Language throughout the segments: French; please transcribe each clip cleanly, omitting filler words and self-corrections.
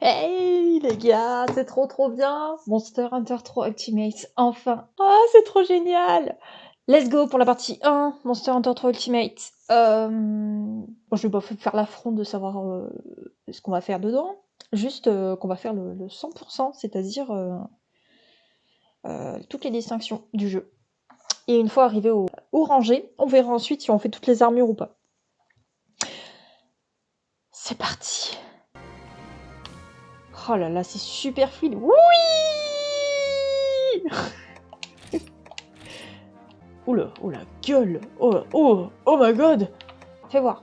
Hey les gars, c'est trop bien! Monster Hunter 3 Ultimate, enfin! Ah, c'est trop génial! Let's go pour la partie 1, Monster Hunter 3 Ultimate. Bon, je vais pas faire l'affront de savoir ce qu'on va faire dedans, juste qu'on va faire le 100%, c'est-à-dire toutes les distinctions du jeu. Et une fois arrivé au rangé, on verra ensuite si on fait toutes les armures ou pas. C'est parti! Oh là là, c'est super fluide! Oui! Oula, oh la gueule! Oh my god! Fais voir.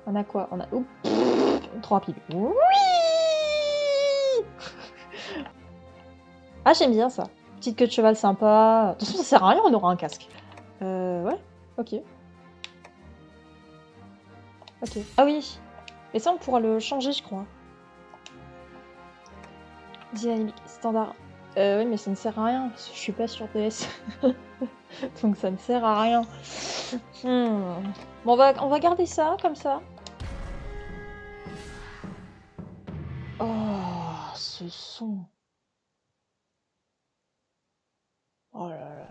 On a quoi? On a... Oh, trop rapide. Oui! Ah, j'aime bien ça. Petite queue de cheval sympa. De toute façon, ça sert à rien, on aura un casque. Ouais. Ok. Ok. Ah oui. Et ça, on pourra le changer, je crois. Dynamique, standard. Oui, mais ça ne sert à rien. Parce que je suis pas sur DS. Donc ça ne sert à rien. Bon, on va garder ça, comme ça. Oh, ce son. Oh là là.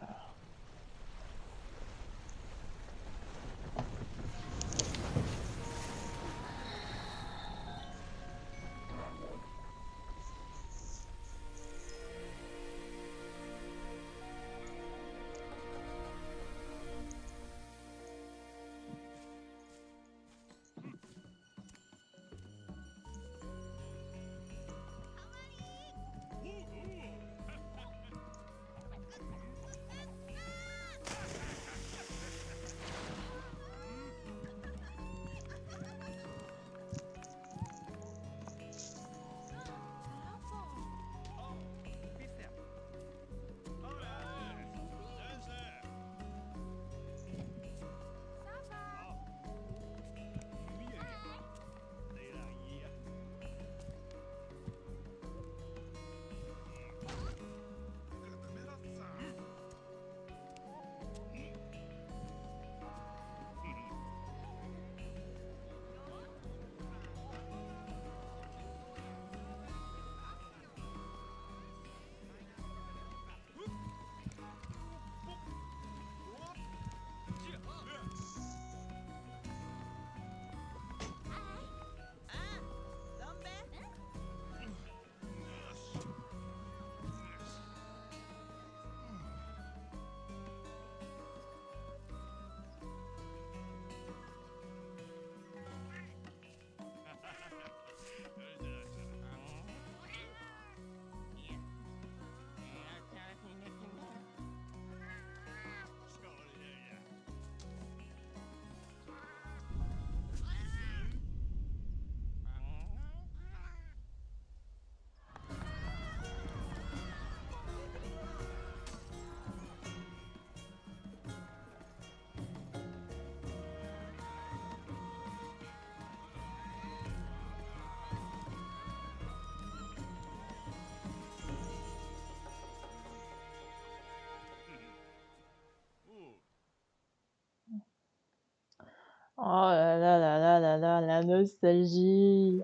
Oh là là là là là là, la nostalgie.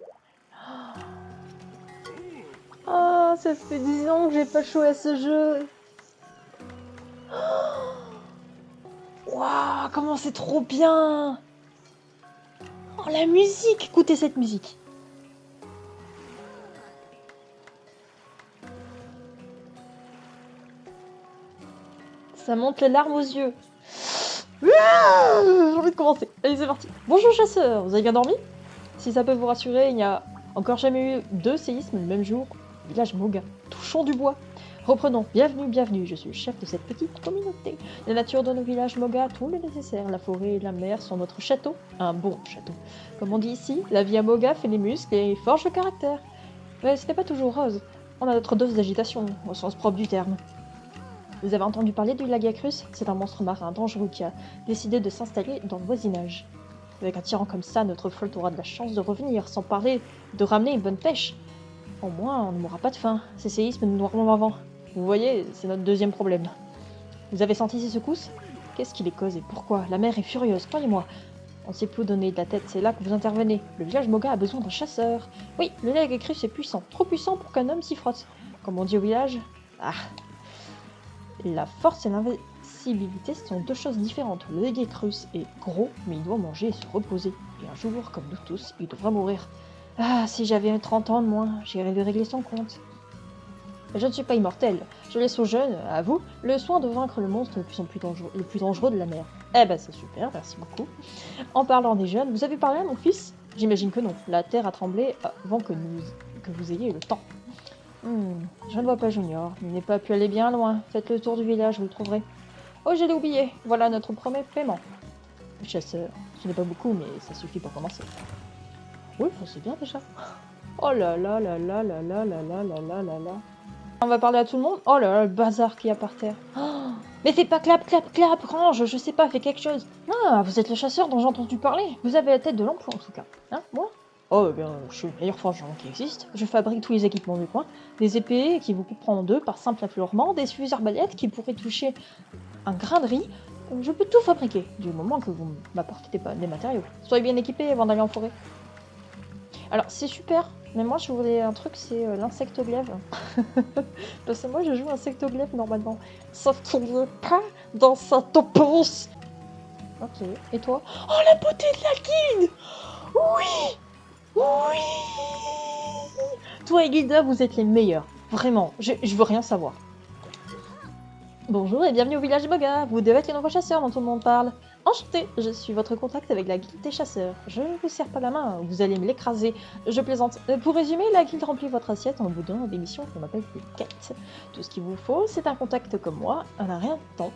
Oh, ça fait 10 ans que j'ai pas joué à ce jeu. Waouh, comment c'est trop bien. Oh, la musique, écoutez cette musique. Ça monte les larmes aux yeux. J'ai envie de commencer. Allez, c'est parti. Bonjour chasseurs, vous avez bien dormi? Si ça peut vous rassurer, il n'y a encore jamais eu 2 séismes le même jour. Village Moga, touchons du bois. Reprenons. Bienvenue, bienvenue. Je suis le chef de cette petite communauté. La nature donne au village Moga tout le nécessaire. La forêt et la mer sont notre château. Un bon château. Comme on dit ici, la vie à Moga fait les muscles et forge le caractère. Mais ce n'est pas toujours rose. On a notre dose d'agitation, au sens propre du terme. Vous avez entendu parler du Lagiacrus? C'est un monstre marin dangereux qui a décidé de s'installer dans le voisinage. Avec un tyran comme ça, notre flotte aura de la chance de revenir, sans parler de ramener une bonne pêche. Au moins, on ne mourra pas de faim. Ces séismes nous noieront avant. Vous voyez, c'est notre deuxième problème. Vous avez senti ces secousses? Qu'est-ce qui les cause et pourquoi? La mer est furieuse, croyez-moi. On ne sait plus où donner de la tête, c'est là que vous intervenez. Le village Moga a besoin d'un chasseur. Oui, le Legekrus est puissant, trop puissant pour qu'un homme s'y frotte. Comme on dit au village, ah. La force et l'invincibilité sont deux choses différentes. Le Legekrus est gros, mais il doit manger et se reposer. Et un jour, comme nous tous, il devra mourir. Ah, si j'avais 30 ans de moins, j'irais lui régler son compte. Je ne suis pas immortel. Je laisse aux jeunes, à vous, le soin de vaincre le monstre le plus dangereux de la mer. Eh ben c'est super, merci beaucoup. En parlant des jeunes, vous avez parlé à mon fils? J'imagine que non. La terre a tremblé avant que vous ayez le temps. Je ne vois pas Junior. Il n'est pas pu aller bien loin. Faites le tour du village, vous le trouverez. Oh, j'ai oublié. Voilà notre premier paiement. Chasseur. Ce n'est pas beaucoup, mais ça suffit pour commencer. Oui, c'est bien déjà. Oh là là là là là là là là là là là là. On va parler à tout le monde. Oh là là, le bazar qu'il y a par terre. Oh, mais fais pas clap, clap, clap, range, je sais pas, fais quelque chose. Ah, vous êtes le chasseur dont j'ai entendu parler. Vous avez la tête de l'emploi en tout cas. Hein, moi? Oh, eh bien, je suis le meilleur forgeron qui existe. Je fabrique tous les équipements du coin. Des épées qui vous couperont en deux par simple affleurement, des fusils arbalètes qui pourraient toucher un grain de riz. Je peux tout fabriquer, du moment que vous m'apportez des matériaux. Soyez bien équipés avant d'aller en forêt. Alors, c'est super, mais moi je voulais un truc, c'est l'insectoglaive. Parce que moi je joue insectoglaive normalement. Sauf qu'il n'y est pas dans sa topance. Ok, et toi? Oh, la beauté de la guilde! Oui! Oui! Toi et Gilda, vous êtes les meilleurs. Vraiment, je veux rien savoir. Bonjour et bienvenue au village Moga. Vous devez être les nouveaux chasseurs dont tout le monde parle. Enchanté, je suis votre contact avec la guilde des chasseurs. Je ne vous serre pas la main, vous allez me l'écraser. Je plaisante. Pour résumer, la guilde remplit votre assiette en vous donnant des missions qu'on appelle des quêtes. Tout ce qu'il vous faut, c'est un contact comme moi, un rien de temps,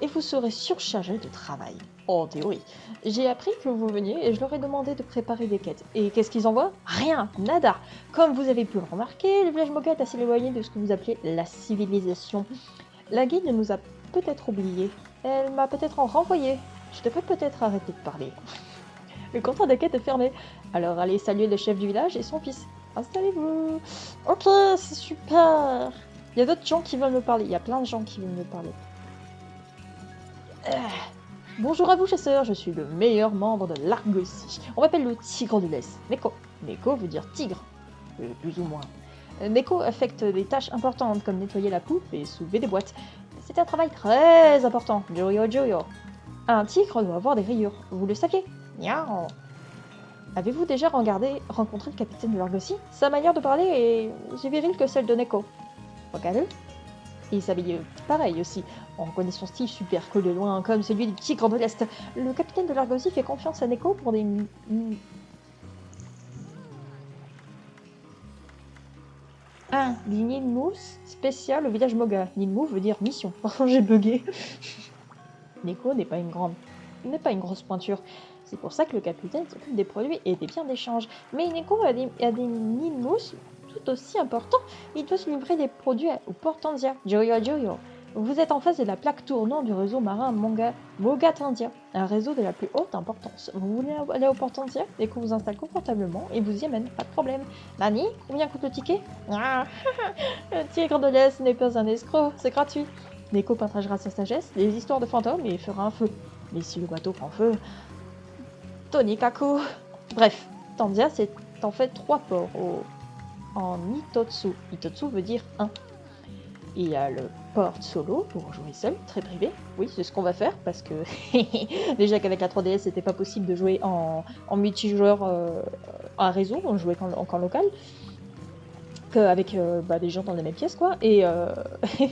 et vous serez surchargé de travail. En théorie. J'ai appris que vous veniez et je leur ai demandé de préparer des quêtes. Et qu'est-ce qu'ils envoient? Rien, nada. Comme vous avez pu le remarquer, le village Moga est assez éloigné de ce que vous appelez la civilisation. La guilde nous a peut-être oubliés. Elle m'a peut-être renvoyé. Je devrais peut-être arrêter de parler. Le contrat de quête est fermé. Alors allez saluer le chef du village et son fils. Installez-vous. Ok, c'est super. Il y a d'autres gens qui veulent me parler. Il y a plein de gens qui veulent me parler. Bonjour à vous chasseurs, je suis le meilleur membre de l'Argosie. On m'appelle le tigre de l'Est. Neko. Neko veut dire tigre. Plus ou moins. Neko affecte des tâches importantes comme nettoyer la poupe et soulever des boîtes. C'est un travail très important. Joyo Joyo. Un tigre doit avoir des rayures. Vous le saviez? Miaou. Avez-vous déjà rencontré le capitaine de l'Argosie? Sa manière de parler est aussi virile que celle de Neko. Regardez. Il s'habille pareil aussi. On reconnaît son style super cool de loin, comme celui du tigre de l'Est. Le capitaine de l'Argosie fait confiance à Neko pour des... Ah, des Ninmous spécial au village Moga. Ninmou veut dire mission. J'ai bugué. Neko n'est pas une grosse pointure. C'est pour ça que le capitaine s'occupe des produits et des biens d'échange. Mais Neko a des Ninmous tout aussi importants. Il doit se livrer des produits au port Tandia. Joyo Joyo. Vous êtes en face de la plaque tournante du réseau marin Moga Tandia, un réseau de la plus haute importance. Vous voulez aller au port Tandia et qu'on vous installe confortablement et vous y amène, pas de problème. Nani, combien coûte le ticket? Ah, le tigre de l'Est n'est pas un escroc, c'est gratuit. Neko partagera sa sagesse, des histoires de fantômes et fera un feu. Mais si le bateau prend feu... Tony Kako. Bref, Tandia c'est en fait 3 ports en Itotsu. Itotsu veut dire 1. Il y a le port solo pour jouer seul, très privé. Oui, c'est ce qu'on va faire parce que déjà qu'avec la 3DS c'était pas possible de jouer en multijoueur à réseau, on jouait qu'en local, qu'avec des gens dans la même pièce quoi. Et,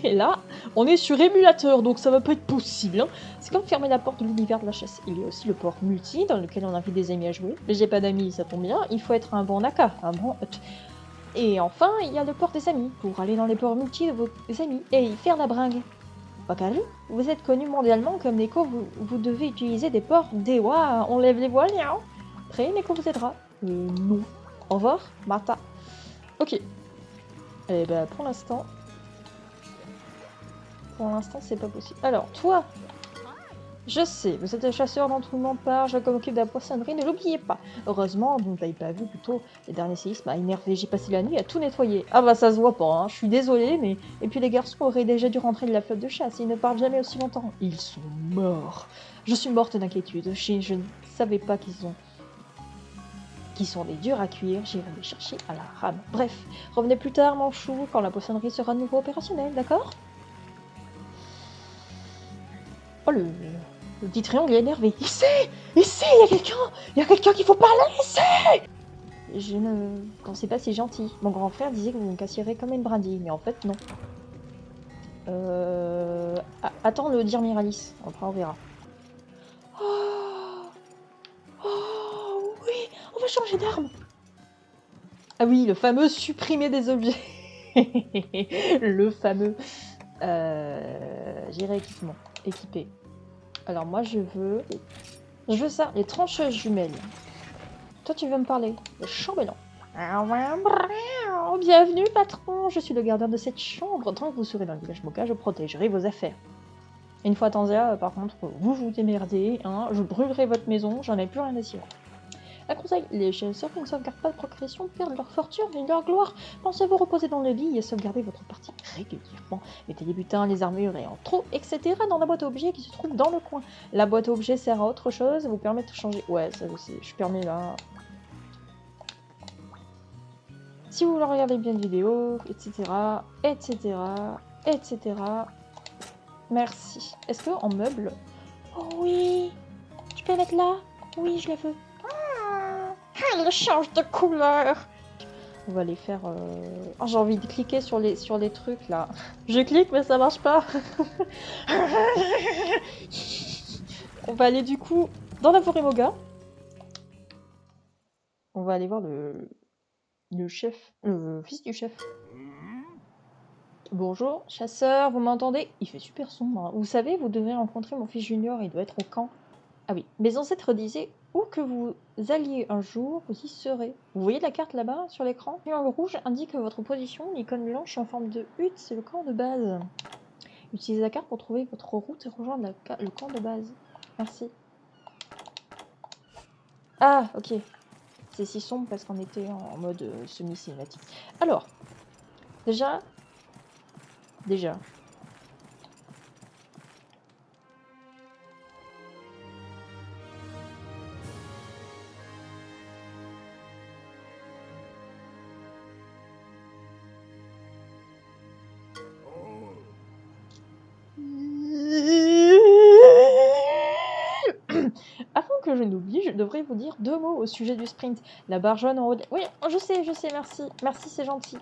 et là, on est sur émulateur donc ça va pas être possible. Hein. C'est comme fermer la porte de l'univers de la chasse. Il y a aussi le port multi dans lequel on invite des amis à jouer. Mais j'ai pas d'amis, ça tombe bien. Il faut être un bon Naka, un bon Et enfin, il y a le port des amis, pour aller dans les ports multi de vos amis et y faire la bringue. Wakaru, vous êtes connu mondialement comme Neko, vous devez utiliser des ports Dewa, on lève les voiles, miaou. Après, Neko vous aidera. Non. Au revoir, Mata. Ok. Et ben pour l'instant, c'est pas possible. Alors, toi, Je sais, vous êtes le chasseur dont tout le monde parle, je m'occupe de la poissonnerie, ne l'oubliez pas. Heureusement, vous ne l'avez pas vu plutôt, les derniers séismes m'a énervé, j'ai passé la nuit à tout nettoyer. Ah bah ça se voit pas, hein. Je suis désolée, mais... Et puis les garçons auraient déjà dû rentrer de la flotte de chasse, ils ne partent jamais aussi longtemps. Ils sont morts. Je suis morte d'inquiétude, je ne savais pas qu'ils sont des durs à cuire, j'irai les chercher à la rame. Bref, revenez plus tard, mon chou, quand la poissonnerie sera de nouveau opérationnelle, d'accord? Oh le petit triangle est énervé. Ici, ici, il y a quelqu'un qu'il faut parler, ici. Je ne pensais pas si gentil. Mon grand frère disait que vous me cassierez comme une brindille, mais en fait non. Attends le dire Miralis, après on verra. Oh, oh oui, on va changer d'arme. Ah oui, le fameux supprimer des objets. Le fameux. J'irai équipement. Équipé. Alors moi je veux ça, les trancheuses jumelles. Toi tu veux me parler, le chambellan. Bienvenue patron, je suis le gardien de cette chambre. Tant que vous serez dans le village Moka, je protégerai vos affaires. Une fois Tanzia, par contre, vous vous démerdez, hein, je brûlerai votre maison, j'en ai plus rien à dire. Un conseil, les chasseurs qui ne sauvegardent pas de progression perdent leur fortune et leur gloire. Pensez vous reposer dans le lit et sauvegarder votre partie régulièrement. Mettez les butins, les armures et en trop, etc. dans la boîte à objets qui se trouve dans le coin. La boîte à objets sert à autre chose et vous permet de changer. Ouais, ça aussi, je permets là. Si vous voulez regarder bien une vidéo, etc., etc., etc. Merci. Est-ce que en meuble? Oh oui. Je peux la mettre là? Oui, je la veux. Elle change de couleur. On va les faire... Oh, j'ai envie de cliquer sur les trucs, là. Je clique, mais ça marche pas. On va aller, du coup, dans la forêt Moga. On va aller voir le chef, le fils du chef. Bonjour, chasseur, vous m'entendez? Il fait super sombre. Vous savez, vous devez rencontrer mon fils Junior, il doit être au camp. Ah oui, mes ancêtres disaient, où que vous alliez un jour, vous y serez. Vous voyez la carte là-bas, sur l'écran? Le triangle rouge indique votre position, l'icône blanche en forme de hutte, c'est le camp de base. Utilisez la carte pour trouver votre route et rejoindre le camp de base. Merci. Ah, ok. C'est si sombre parce qu'on était en mode semi-cinématique. Alors, déjà... Avant que je n'oublie, je devrais vous dire 2 mots au sujet du sprint. La barre jaune en haut... Oui, je sais, merci. Merci, c'est gentil.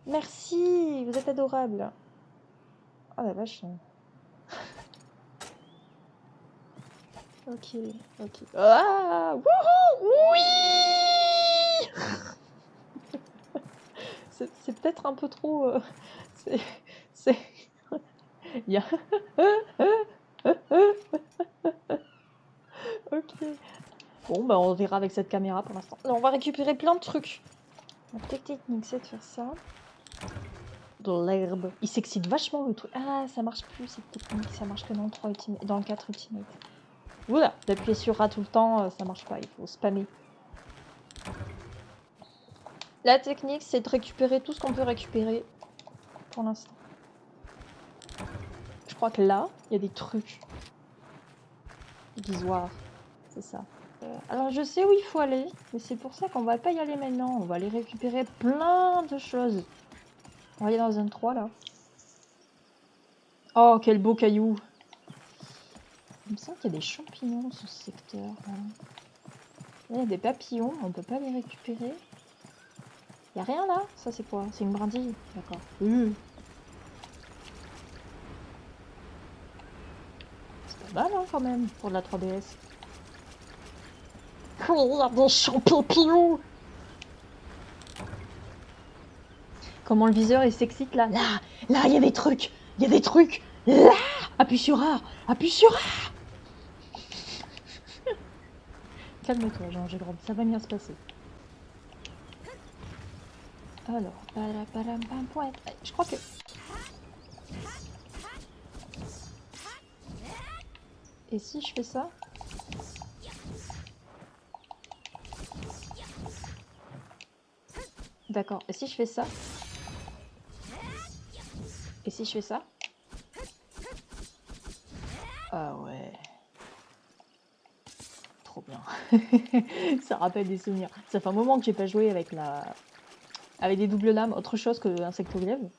Merci, vous êtes adorable. Oh la vache. Ok. Ah, wouhou, oui. C'est peut-être un peu trop... c'est... Il y a... Ok. Bon, bah on verra avec cette caméra pour l'instant. On va récupérer plein de trucs. La technique, c'est de faire ça. De l'herbe. Il s'excite vachement le truc. Ah, ça marche plus cette technique. Ça marche que dans le 3 Ultimate. Dans le 4 Ultimate. Oula, d'appuyer sur A tout le temps, ça marche pas. Il faut spammer. La technique, c'est de récupérer tout ce qu'on peut récupérer pour l'instant. Je crois que là, il y a des trucs. Visoires. C'est ça. Alors je sais où il faut aller, mais c'est pour ça qu'on va pas y aller maintenant. On va aller récupérer plein de choses. On va aller dans la zone 3 là. Oh, quel beau caillou! Il me semble qu'il y a des champignons dans ce secteur. Là. Il y a des papillons, on peut pas les récupérer. Il y a rien là? Ça c'est quoi? C'est une brindille? D'accord. C'est pas mal hein, quand même pour de la 3DS. Oui, il y a des champignons! Comment le viseur il s'excite là? Là, il y a des trucs! Il y a des trucs! Là! Appuie sur A! Appuie sur A! Calme-toi, Jean, j'ai le droit, ça va bien se passer. Alors, je crois que... Et si je fais ça? D'accord. Et si je fais ça? Et si je fais ça? Ah ouais. Trop bien. Ça rappelle des souvenirs. Ça fait un moment que j'ai pas joué avec avec des doubles lames, autre chose que Insectoglaive.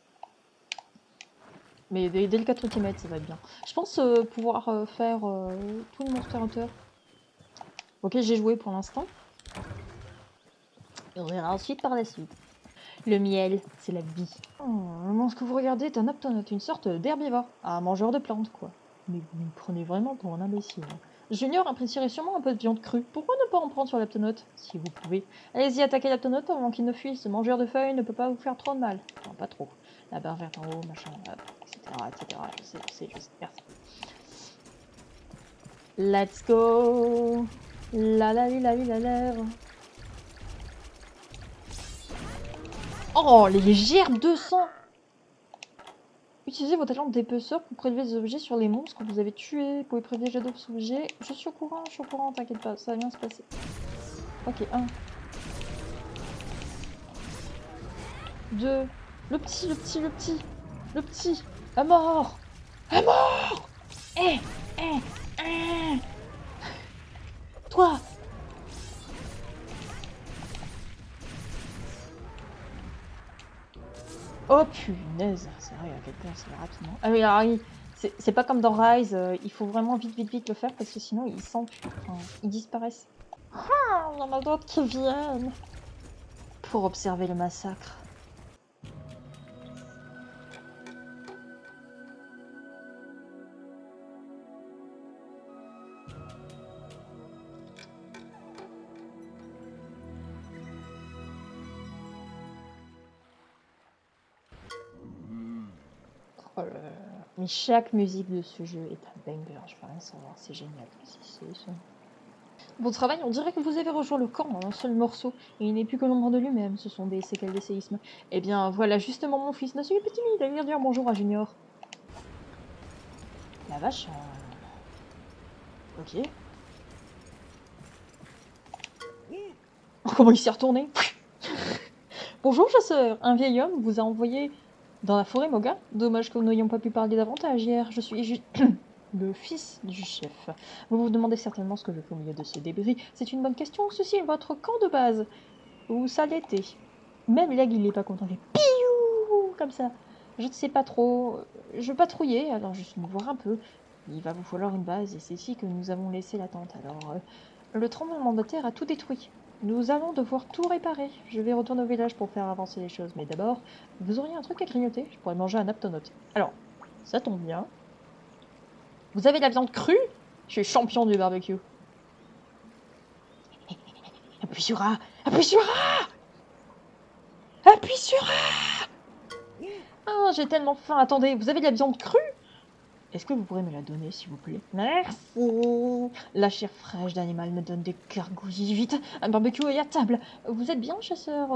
Mais dès le 4 ultimate, ça va être bien. Je pense pouvoir faire tout le Monster Hunter. Ok, j'ai joué pour l'instant. Et on verra ensuite par la suite. Le miel, c'est la vie. Oh, ce que vous regardez est un aptonote, une sorte d'herbivore. Un mangeur de plantes, quoi. Mais vous me prenez vraiment pour un imbécile. Junior apprécierait sûrement un peu de viande crue. Pourquoi ne pas en prendre sur l'aptonote, si vous pouvez? Allez-y, attaquez l'aptonote avant qu'il ne fuit. Ce mangeur de feuilles ne peut pas vous faire trop de mal. Non, pas trop. La barre verte en haut, machin, etc., etc. Je sais, merci. Let's go. La la la la la la. Oh, les gerbes de sang. Utilisez vos talents dépeceur pour prélever des objets sur les monstres que vous avez tués. Vous pouvez privilégier d'autres objets. Je suis au courant, t'inquiète pas, ça va bien se passer. Ok, 1. 2. Le petit. À mort. À mort. Eh, eh, eh. Toi. Oh punaise, c'est vrai, il y a quelqu'un assez rapidement. Ah oui, alors oui, c'est pas comme dans Rise, il faut vraiment vite le faire parce que sinon ils s'enfuient, enfin, ils disparaissent. Ah, il y en a d'autres qui viennent pour observer le massacre. Oh là là. Mais chaque musique de ce jeu est un banger, je veux rien savoir, c'est génial. Bon travail, on dirait que vous avez rejoint le camp en un seul morceau, et il n'est plus que l'ombre de lui-même, ce sont des séquelles des séismes. Eh bien voilà justement mon fils, ne soyez pas timide, allez dire bonjour à Junior. La vache, ok. Oh, comment il s'est retourné. Bonjour chasseur, un vieil homme vous a envoyé dans la forêt Moga. Dommage que nous n'ayons pas pu parler davantage hier, je suis juste le fils du chef. Vous vous demandez certainement ce que je fais au milieu de ces débris. C'est une bonne question, ceci est votre camp de base. Où ça l'était. Même l'aigle il est pas content, il fait piou comme ça. Je ne sais pas trop, je patrouillais, alors je suis venu voir un peu. Il va vous falloir une base et c'est ici que nous avons laissé la tente. Alors, le tremblement de terre a tout détruit. Nous allons devoir tout réparer. Je vais retourner au village pour faire avancer les choses. Mais d'abord, vous auriez un truc à grignoter? Je pourrais manger un aptonote. Alors, ça tombe bien. Vous avez de la viande crue? Je suis champion du barbecue. Appuie sur A! Appuie sur A! Appuie sur A! Ah, j'ai tellement faim. Attendez, vous avez de la viande crue? Est-ce que vous pourrez me la donner, s'il vous plaît? Merci. La chair fraîche d'animal me donne des gargouillis. Vite, un barbecue est à table. Vous êtes bien, chasseur?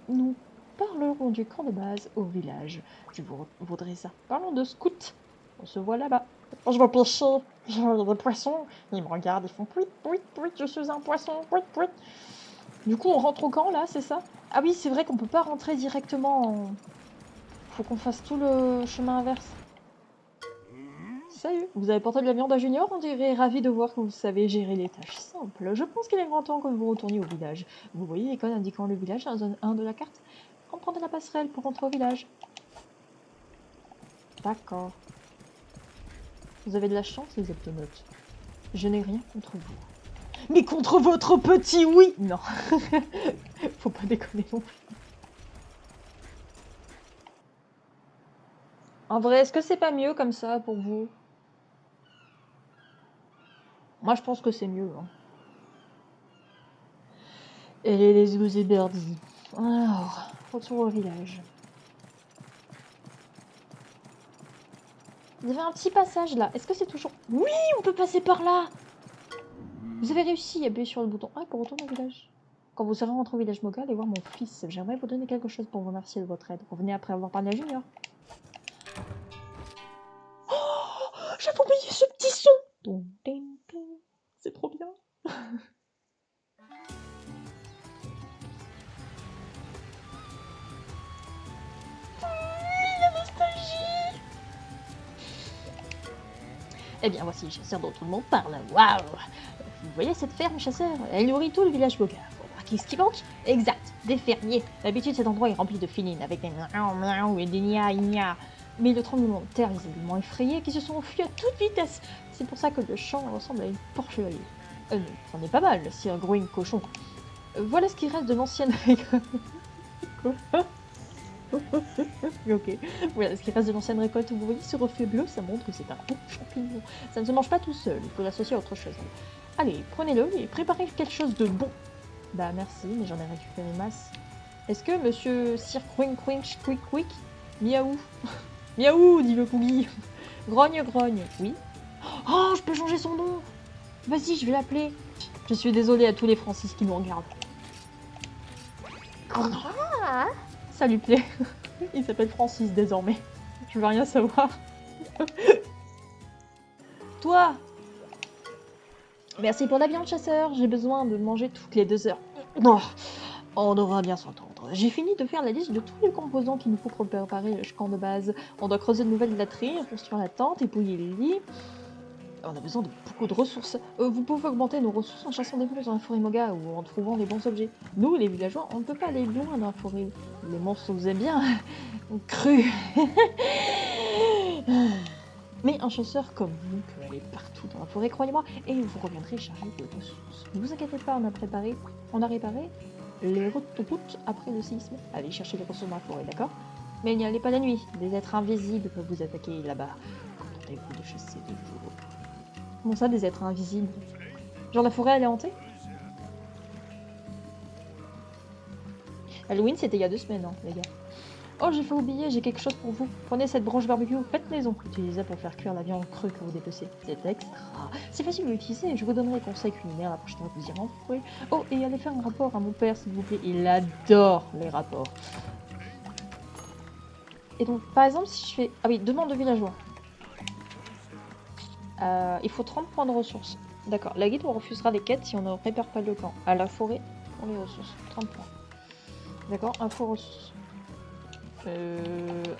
Nous parlerons du camp de base au village. Je vous voudrais ça. Parlons de scout. On se voit là-bas. Je vais pêcher. Il y a des poissons. Ils me regardent, ils font pouit, pouit, pouit. Je suis un poisson. Pouit, pouit. Du coup, on rentre au camp, là, c'est ça? Ah oui, c'est vrai qu'on peut pas rentrer directement. Faut qu'on fasse tout le chemin inverse. Salut, vous avez porté de la viande à Junior? On dirait ravi de voir que vous savez gérer les tâches simples. Je pense qu'il est grand temps que vous retourniez au village. Vous voyez l'icône indiquant le village dans la zone 1 de la carte? Empruntez la passerelle pour rentrer au village. D'accord. Vous avez de la chance, les aptonotes. Je n'ai rien contre vous. Mais contre votre petit oui! Non. Faut pas déconner non plus. En vrai, est-ce que c'est pas mieux comme ça pour vous? Moi, je pense que c'est mieux. Hein. Et les Goosey Birdies. Alors, retour au village. Il y avait un petit passage là. Est-ce que c'est toujours... Oui, on peut passer par là. Vous avez réussi à appuyer sur le bouton A pour retourner au village. Quand vous serez rentré au village Moga, allez voir mon fils. J'aimerais vous donner quelque chose pour vous remercier de votre aide. Revenez après avoir parlé à Junior. Oh, j'avais oublié ce petit son. Eh bien, voici les chasseurs dont tout le monde parle. Waouh! Vous voyez cette ferme, chasseur? Elle nourrit tout le village Boga. Qu'est-ce qui manque? Exact, des fermiers. D'habitude, cet endroit est rempli de félines, avec des miaou miaou et des nia. Mais le tremblement de terre les a tellement effrayés qu'ils se sont enfuis à toute vitesse. C'est pour ça que le champ ressemble à une porcherie. C'en est pas mal, si un gros cochon. Voilà ce qui reste de l'ancienne... Ok. Voilà ce qui reste de l'ancienne récolte. Vous voyez ce reflet bleu, ça montre que c'est un bon champignon. Ça ne se mange pas tout seul, il faut l'associer à autre chose. Allez, prenez-le et préparez quelque chose de bon. Bah merci, mais j'en ai récupéré masse. Est-ce que monsieur Sir Quink Quink Quick Quick Miaou Miaou, dit le Poogie. Grogne, oui. Oh, je peux changer son nom. Vas-y, je vais l'appeler. Je suis désolée à tous les Francis qui nous regardent. Ça lui plaît. Il s'appelle Francis désormais. Je veux rien savoir. Toi! Merci pour la viande, chasseur. J'ai besoin de manger toutes les 2 heures. Oh, on devra bien s'entendre. J'ai fini de faire la liste de tous les composants qu'il nous faut pour préparer le camp de base. On doit creuser de nouvelles latrines, construire la tente, épouiller les lits. On a besoin de beaucoup de ressources. Vous pouvez augmenter nos ressources en chassant des monstres dans la forêt Moga ou en trouvant des bons objets. Nous, les villageois, on ne peut pas aller loin dans la forêt. Les monstres vous aiment bien. Cru. Mais un chasseur comme vous peut aller partout dans la forêt, croyez-moi, et vous reviendrez chargé de ressources. Ne vous inquiétez pas, on a réparé les routes après le séisme. Allez chercher les ressources dans la forêt, d'accord? Mais n'y allez pas la nuit, des êtres invisibles peuvent vous attaquer là-bas. Contentez-vous de chasser de jour. Comment ça, des êtres invisibles? Genre la forêt, elle est hantée? Halloween, c'était il y a 2 semaines, hein, les gars. Oh, j'ai fait oublier, j'ai quelque chose pour vous. Prenez cette branche barbecue, faites maison. Utilisez pour faire cuire la viande crue que vous dépecez. C'est extra. C'est facile de l'utiliser, je vous donnerai des conseils culinaires la prochaine fois que vous irez en forêt. Oh, et allez faire un rapport à mon père, s'il vous plaît. Il adore les rapports. Et donc, par exemple, si je fais... Ah oui, demande de villageois. Il faut 30 points de ressources. D'accord. La guide vous refusera les quêtes si on ne répare pas le camp. À la forêt, pour les ressources. 30 points. D'accord, info ressources.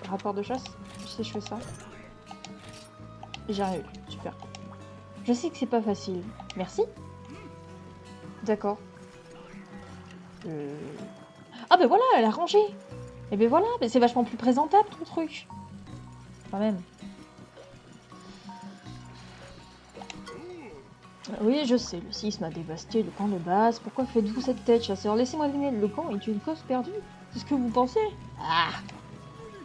Rapport de chasse, si je fais ça. J'arrive, super. Je sais que c'est pas facile. Merci. D'accord. Ah ben voilà, elle a rangé. Et ben voilà, mais c'est vachement plus présentable ton truc. Quand même. Oui, je sais, le séisme a dévasté le camp de base. Pourquoi faites-vous cette tête, chasseur? Laissez-moi deviner, le camp est une cause perdue. C'est ce que vous pensez? Ah!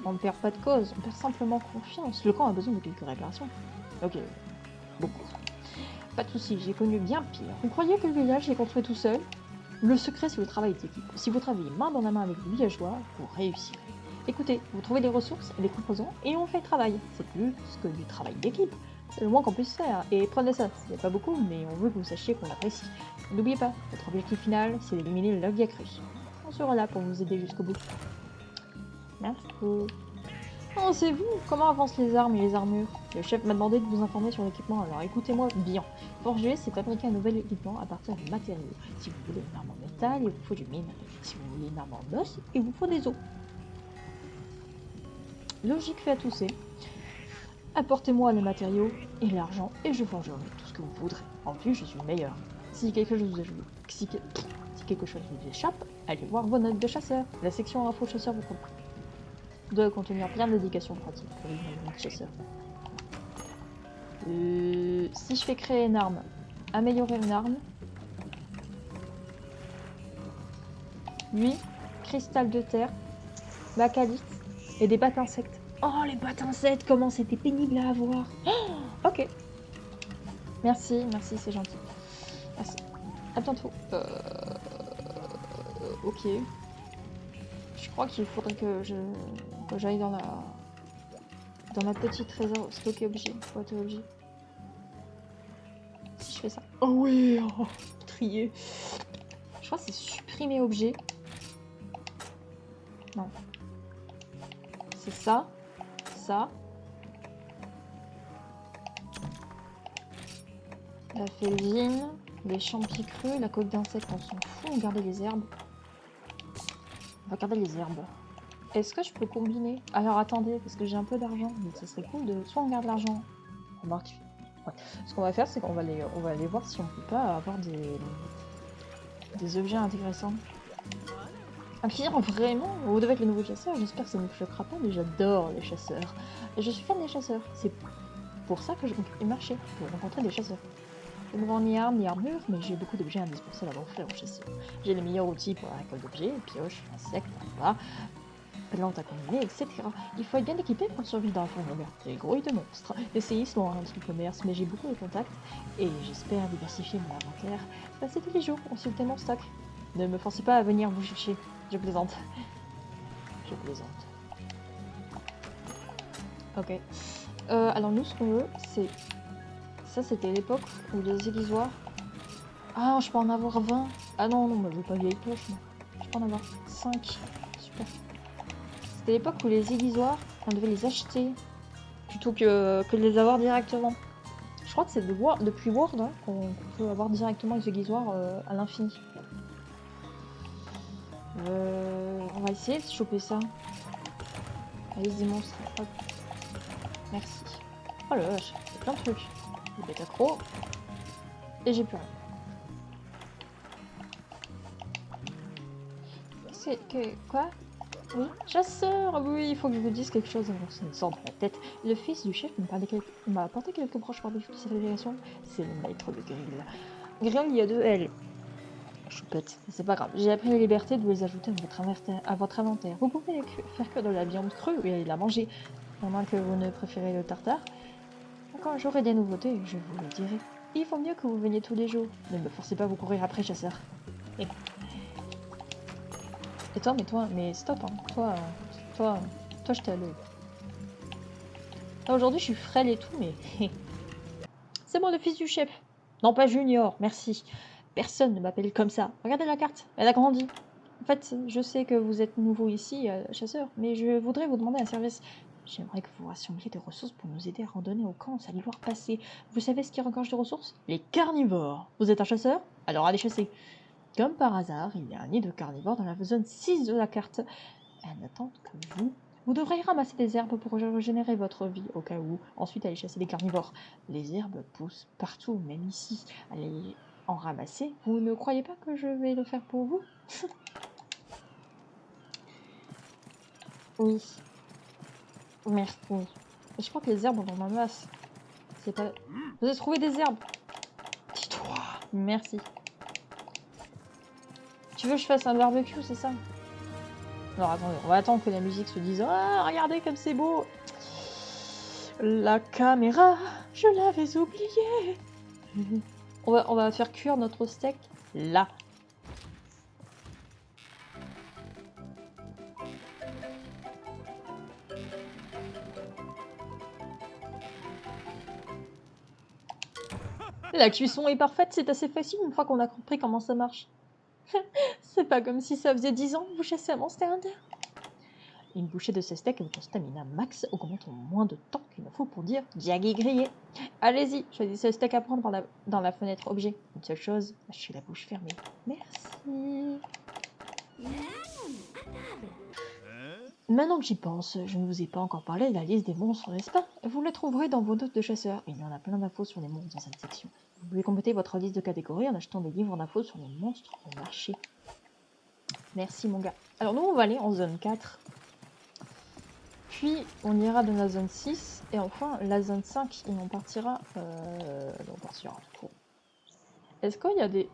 On ne perd pas de cause, on perd simplement confiance. Le camp a besoin de quelques réparations. Ok, beaucoup. Pas de soucis, j'ai connu bien pire. Vous croyez que le village est construit tout seul? Le secret, c'est le travail d'équipe. Si vous travaillez main dans la main avec les villageois, vous réussirez. Écoutez, vous trouvez les ressources et les composants et on fait le travail. C'est plus que du travail d'équipe. C'est le moins qu'on puisse faire. Et prenez ça, il n'y a pas beaucoup, mais on veut que vous sachiez qu'on apprécie. N'oubliez pas, votre objectif final, c'est d'éliminer le Via Cru. On sera là pour vous aider jusqu'au bout. Merci. Oh, c'est vous! Comment avancent les armes et les armures? Le chef m'a demandé de vous informer sur l'équipement, alors écoutez-moi bien. Forger, c'est fabriquer un nouvel équipement à partir de matériaux. Si vous voulez une arme en métal, il vous faut du minerai. Si vous voulez une arme en os, il vous faut des os. Logique fait à tousser. Apportez-moi les matériaux et l'argent et je forgerai tout ce que vous voudrez. En plus, je suis le meilleur. Si quelque chose vous échappe, allez voir vos notes de chasseur. La section info chasseur vous comprend. Doit contenir plein d'indications pratiques pour les notes de chasseur. Si je fais créer une arme, améliorer une arme, lui, cristal de terre, bacalite et des battes insectes. Oh, les battes insectes, comment c'était pénible à avoir. Oh, ok. Merci, merci, c'est gentil. Merci. À bientôt. Ok. Je crois qu'il faudrait que j'aille dans la petite trésor stocker objet, boîte objet. Si je fais ça. Oh oui, oh, trier. Je crois que c'est supprimer objet. Non. C'est ça. Ça. La féline, les champis crus, la coque d'insectes, on s'en fout. On va garder les herbes. On va garder les herbes. Est-ce que je peux combiner? Alors attendez, parce que j'ai un peu d'argent, donc ça serait cool de... Soit on garde l'argent. Remarque, Ouais. Ce qu'on va faire, c'est qu'on va aller voir si on peut pas avoir des objets intéressants. Un client vraiment, vous devez être le nouveau chasseur, j'espère que ça ne vous choquera pas, mais j'adore les chasseurs. Et je suis fan des chasseurs, c'est pour ça que je vais marcher, pour rencontrer des chasseurs. Je ne vends ni armes ni armure, mais j'ai beaucoup d'objets indispensables à offrir aux chasseurs. J'ai les meilleurs outils pour la récolte d'objets, pioches, insectes, repas, plantes à combiner, etc. Il faut être bien équipé pour survivre dans la forêt ouverte. J'ai grouille de monstres. Les séismes ont un petit commerce, mais j'ai beaucoup de contacts et j'espère diversifier mon inventaire. Passez tous les jours, consultez mon stock. Ne me forcez pas à venir vous chercher. Je plaisante. Je plaisante. Ok. Alors nous, ce qu'on veut, c'est... Ça, c'était l'époque où les aiguisoirs... Ah, je peux en avoir 20. Ah non, non, mais je veux pas vieille poche. Je peux en avoir 5. Super. C'était l'époque où les aiguisoirs, on devait les acheter plutôt que de les avoir directement. Je crois que c'est depuis Word hein, qu'on peut avoir directement les aiguisoirs à l'infini. On va essayer de choper ça. La liste des monstres. Hop. Merci. Oh là là, j'ai plein de trucs. Des bêtes accro. Et j'ai plus rien. C'est que... Quoi? Oui, chasseur! Oui, il faut que je vous dise quelque chose avant que ça ne sorte de la tête. Le fils du chef m'a apporté quelques broches pour défier sa délégation. C'est le maître de Grill. Grill, il y a 2 L. Choupette, c'est pas grave. J'ai appris la liberté de vous les ajouter à votre inventaire. Vous pouvez faire cuire de la viande crue et la manger. À moins que vous ne préférez le tartare. Quand j'aurai des nouveautés, je vous le dirai. Il vaut mieux que vous veniez tous les jours. Ne me forcez pas à vous courir après, chasseur. Et toi, mais stop, hein. Toi, je t'ai à l'œil. Aujourd'hui, je suis frêle et tout, mais... C'est moi le fils du chef. Non, pas Junior, merci. Personne ne m'appelle comme ça. Regardez la carte, elle a grandi. En fait, je sais que vous êtes nouveau ici, chasseur, mais je voudrais vous demander un service. J'aimerais que vous rassembliez des ressources pour nous aider à randonner au camp, ça doit passer. Vous savez ce qui regorge de ressources? Les carnivores. Vous êtes un chasseur? Alors allez chasser. Comme par hasard, il y a un nid de carnivores dans la zone 6 de la carte. Elles n'attendent que vous. Vous devrez ramasser des herbes pour régénérer votre vie, au cas où. Ensuite, allez chasser des carnivores. Les herbes poussent partout, même ici. Allez en ramasser. Vous ne croyez pas que je vais le faire pour vous? Oui. Merci. Je crois que les herbes, on en masse. C'est pas... Vous avez trouvé des herbes? Dis-toi. Merci. Tu veux que je fasse un barbecue, c'est ça? Alors attendez, on va attendre que la musique se dise « Ah, regardez comme c'est beau !» La caméra, je l'avais oublié. On va faire cuire notre steak là. La cuisson est parfaite, c'est assez facile une fois qu'on a compris comment ça marche. C'est pas comme si ça faisait 10 ans que vous chassez un Monster Hunter. Une bouchée de ce steak avec ton stamina max augmente en moins de temps qu'il ne faut pour dire Diagui grillé. Allez-y, choisissez le steak à prendre dans la fenêtre objet. Une seule chose, lâchez la bouche fermée. Merci. Maintenant que j'y pense, je ne vous ai pas encore parlé de la liste des monstres, n'est-ce pas? Vous la trouverez dans vos notes de chasseurs. Il y en a plein d'infos sur les monstres dans cette section. Vous pouvez compléter votre liste de catégories en achetant des livres d'infos sur les monstres au marché. Merci mon gars. Alors nous on va aller en zone 4. Puis on ira dans la zone 6 et enfin la zone 5 et on partira court. Est-ce qu'il y a des...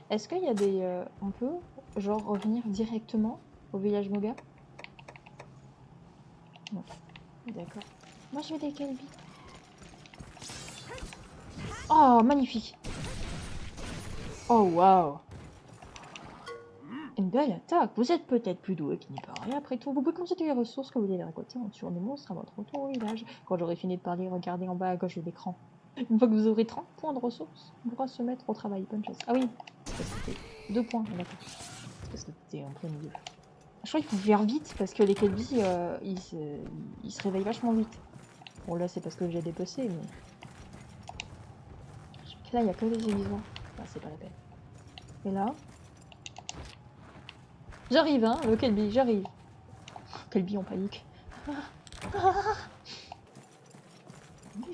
Est-ce qu'il y a des... on peut genre revenir directement au village Moga? Non. D'accord. Moi je vais des Kelby. Oh magnifique. Oh waouh. Une belle attaque. Vous êtes peut-être plus doué qu'il n'y paraît. Après tout, vous pouvez consulter les ressources que vous voulez récolter en tuant des monstres à votre retour au village. Quand j'aurai fini de parler, regardez en bas à gauche de l'écran. Une fois que vous aurez 30 points de ressources, on pourra se mettre au travail. Bonne chose. Ah oui, c'était 2 points, d'accord. C'est parce que c'était en plein milieu. Je crois qu'il faut faire vite parce que les Kelby, ils se réveillent vachement vite. Bon là c'est parce que j'ai dépecé, mais... Là il n'y a que des aiguisons. Là c'est pas la peine. Et là... J'arrive hein, le Kelby, j'arrive. Kelby en panique.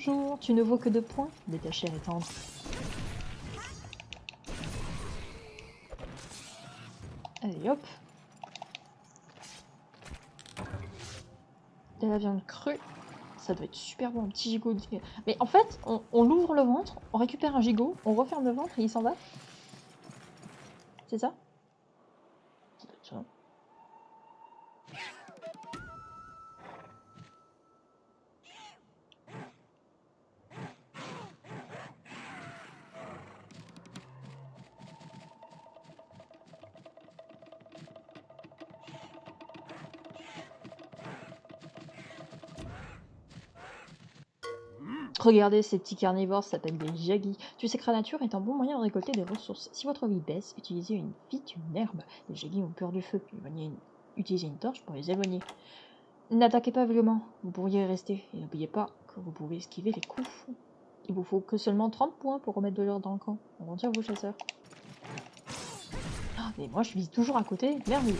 bonjour. Tu ne vaux que 2 points. Mais ta chair est tendre. Allez, hop. De la viande crue. Ça doit être super bon, un petit gigot. Mais en fait, on l'ouvre le ventre, on récupère un gigot, on referme le ventre et il s'en va. C'est ça? Ça doit être ça. Regardez ces petits carnivores, ça s'appelle des jaggies. Tuer ces créatures est un bon moyen de récolter des ressources. Si votre vie baisse, utilisez vite une herbe. Les jaggies ont peur du feu. Utilisez une torche pour les éloigner. N'attaquez pas violemment, vous pourriez rester. Et n'oubliez pas que vous pouvez esquiver les coups. Il vous faut que seulement 30 points pour remettre de l'ordre dans le camp. On retire vos chasseurs. Ah, mais moi je vise toujours à côté, merveilleux.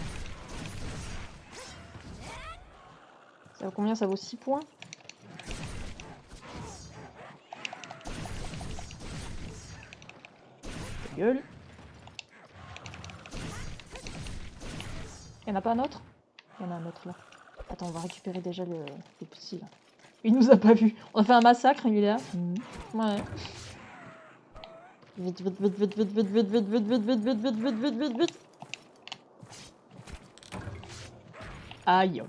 Ça vaut combien? Ça vaut 6 points. Ta gueule. Y'en a pas un autre? Il y en a un autre là. Attends, on va récupérer déjà le petit là. Il nous a pas vu. On a fait un massacre, il est là. Ouais. Vite, vite, vite, vite, vite, vite, vite, vite, vite, vite, vite, vite, vite, vite, vite, vite, vite. Aïe.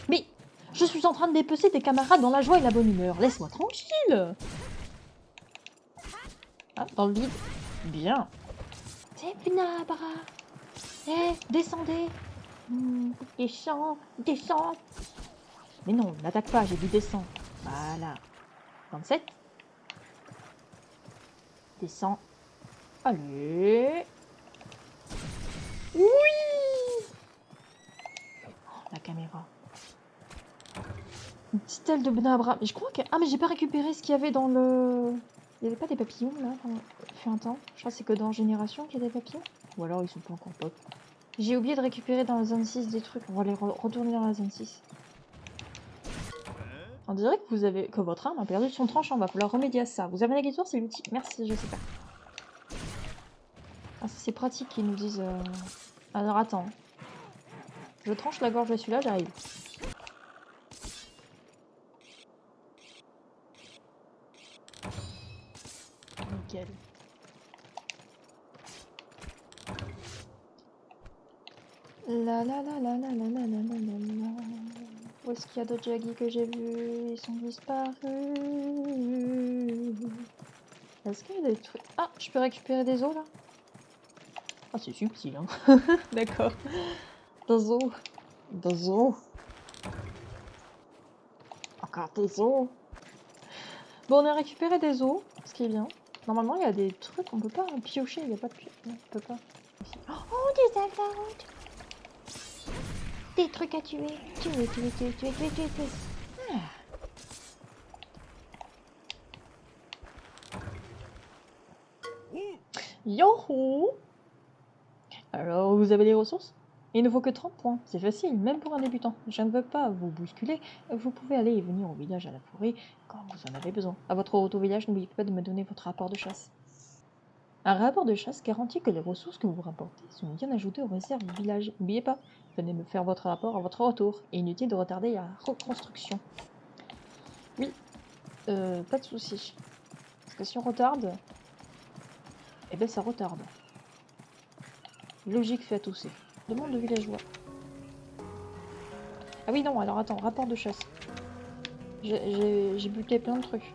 Mais je suis en train de dépecer tes camarades dans la joie et la bonne humeur. Laisse-moi tranquille. Ah, dans le vide. Bien. C'est Funabra. Eh, descendez. Descends, descends. Mais non, n'attaque pas, j'ai dit descends. Voilà. 27. Descends. Allez. Oui. Oh, la caméra. Une petite aile de Benabra. Mais je crois que... Ah, mais j'ai pas récupéré ce qu'il y avait dans le... Il y avait pas des papillons, là, quand il fait un temps. Je crois que c'est que dans Génération qu'il y a des papillons. Ou alors ils sont pas encore pop. J'ai oublié de récupérer dans la zone 6 des trucs. On va les retourner dans la zone 6. On dirait que votre arme a perdu son tranchant. On va falloir remédier à ça. Vous avez un aiguisoir, c'est l'outil. Merci, je sais pas. Ah, c'est pratique qu'ils nous disent... Alors attends. Je tranche la gorge de celui-là, j'arrive. Nickel. La la la la la la la la la la. Où est-ce qu'il y a d'autres jaggies que j'ai vus? Ils sont disparus. Est-ce qu'il y a des trucs... Ah, je peux récupérer des os là? Ah, c'est subtil, hein. D'accord. Des os. Des os. Encore des os. Bon, on a récupéré des os, ce qui est bien. Normalement, il y a des trucs, on peut pas piocher, il n'y a pas de pioche. Non, on peut pas. Ici. Oh, des alvaroutes. Des trucs à tuer. Tuer. Ah. Youhou! Alors, vous avez les ressources? Il ne faut que 30 points. C'est facile, même pour un débutant. Je ne veux pas vous bousculer. Vous pouvez aller et venir au village à la forêt quand vous en avez besoin. À votre retour au village, n'oubliez pas de me donner votre rapport de chasse. Un rapport de chasse garantit que les ressources que vous rapportez sont bien ajoutées aux réserves du village. N'oubliez pas, venez me faire votre rapport à votre retour. Et inutile de retarder la reconstruction. Oui, pas de souci. Parce que si on retarde, eh ben ça retarde. Logique fait à tousser. Demande de villageois. Ah oui, non, alors attends, rapport de chasse. J'ai buté plein de trucs.